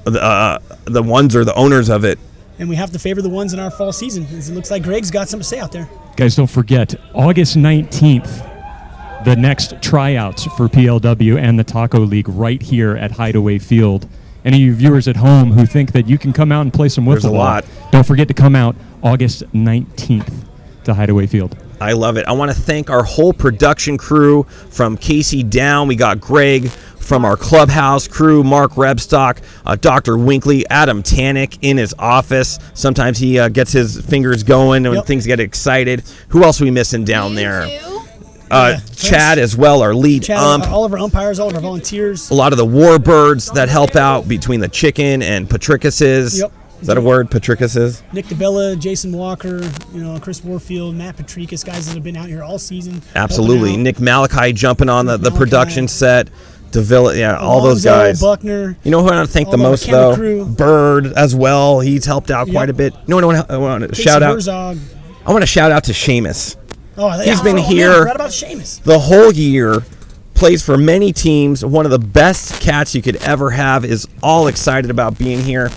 Speaker 3: the Ones are the owners of it.
Speaker 4: And we have to favor the Ones in our fall season. It looks like Greg's got something to say out there.
Speaker 1: Guys, don't forget, August 19th, the next tryouts for PLW and the Taco League right here at Hideaway Field. Any of you viewers at home who think that you can come out and play some wiffle ball, don't forget to come out August 19th to Hideaway Field.
Speaker 3: I love it. I want to thank our whole production crew from Casey down. We got Greg from our Clubhouse crew, Mark Rebstock, Dr. Winkley, Adam Tannick in his office. Sometimes he gets his fingers going when things get excited. Who else are we missing down there? Chad as well, our lead ump.
Speaker 4: All of our umpires, all of our volunteers.
Speaker 3: A lot of the Warbirds that help out between the chicken and Patricises. Yep. Is that a word, Patricises?
Speaker 4: Nick DeBella, Jason Walker, Chris Warfield, Matt Patricus, guys that have been out here all season.
Speaker 3: Absolutely. Nick Malachi jumping on the production set. DeVilla, all those guys.
Speaker 4: Buckner.
Speaker 3: You know who I want to thank the most, though? Crew. Bird as well. He's helped out quite a bit. You know what I want to shout out?
Speaker 4: Herzog.
Speaker 3: I want to shout out to Seamus. He's been
Speaker 4: here
Speaker 3: the whole year. Plays for many teams. One of the best cats you could ever have. Is all excited about being here.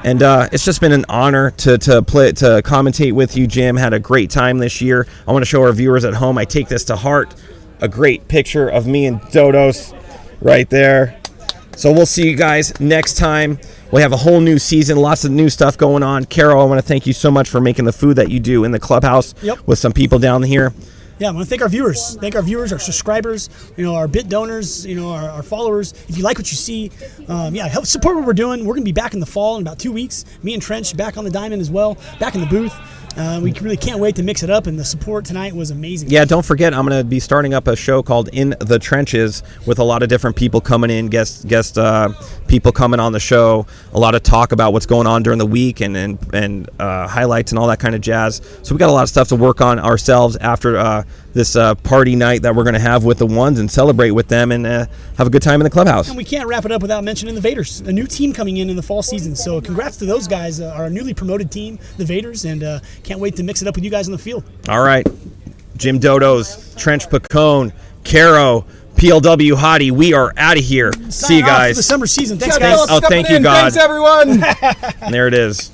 Speaker 3: And it's just been an honor to commentate with you, Jim. Had a great time this year. I want to show our viewers at home. I take this to heart. A great picture of me and Dodos right there. So we'll see you guys next time. We have a whole new season, lots of new stuff going on. Carol, I want to thank you so much for making the food that you do in the clubhouse with some people down here.
Speaker 4: Yeah, I want to thank our viewers. Thank our viewers, our subscribers, our bit donors, our followers. If you like what you see, help support what we're doing. We're going to be back in the fall in about 2 weeks. Me and Trench back on the diamond as well, back in the booth. We really can't wait to mix it up, and the support tonight was amazing.
Speaker 3: Yeah, don't forget, I'm going to be starting up a show called In the Trenches with a lot of different people coming in, guest people coming on the show, a lot of talk about what's going on during the week and highlights and all that kind of jazz. So we got a lot of stuff to work on ourselves after this party night that we're going to have with the Ones and celebrate with them and have a good time in the clubhouse.
Speaker 4: And we can't wrap it up without mentioning the Vaders, a new team coming in the fall season. So congrats to those guys, our newly promoted team, the Vaders, and can't wait to mix it up with you guys on the field.
Speaker 3: All right. Jim Dodos, Trench Pacone, Caro, PLW Hottie, we are out of here. See you guys.
Speaker 4: For the summer season. Thanks, guys.
Speaker 3: Oh, thank you, God.
Speaker 14: Thanks, everyone.
Speaker 3: And there it is.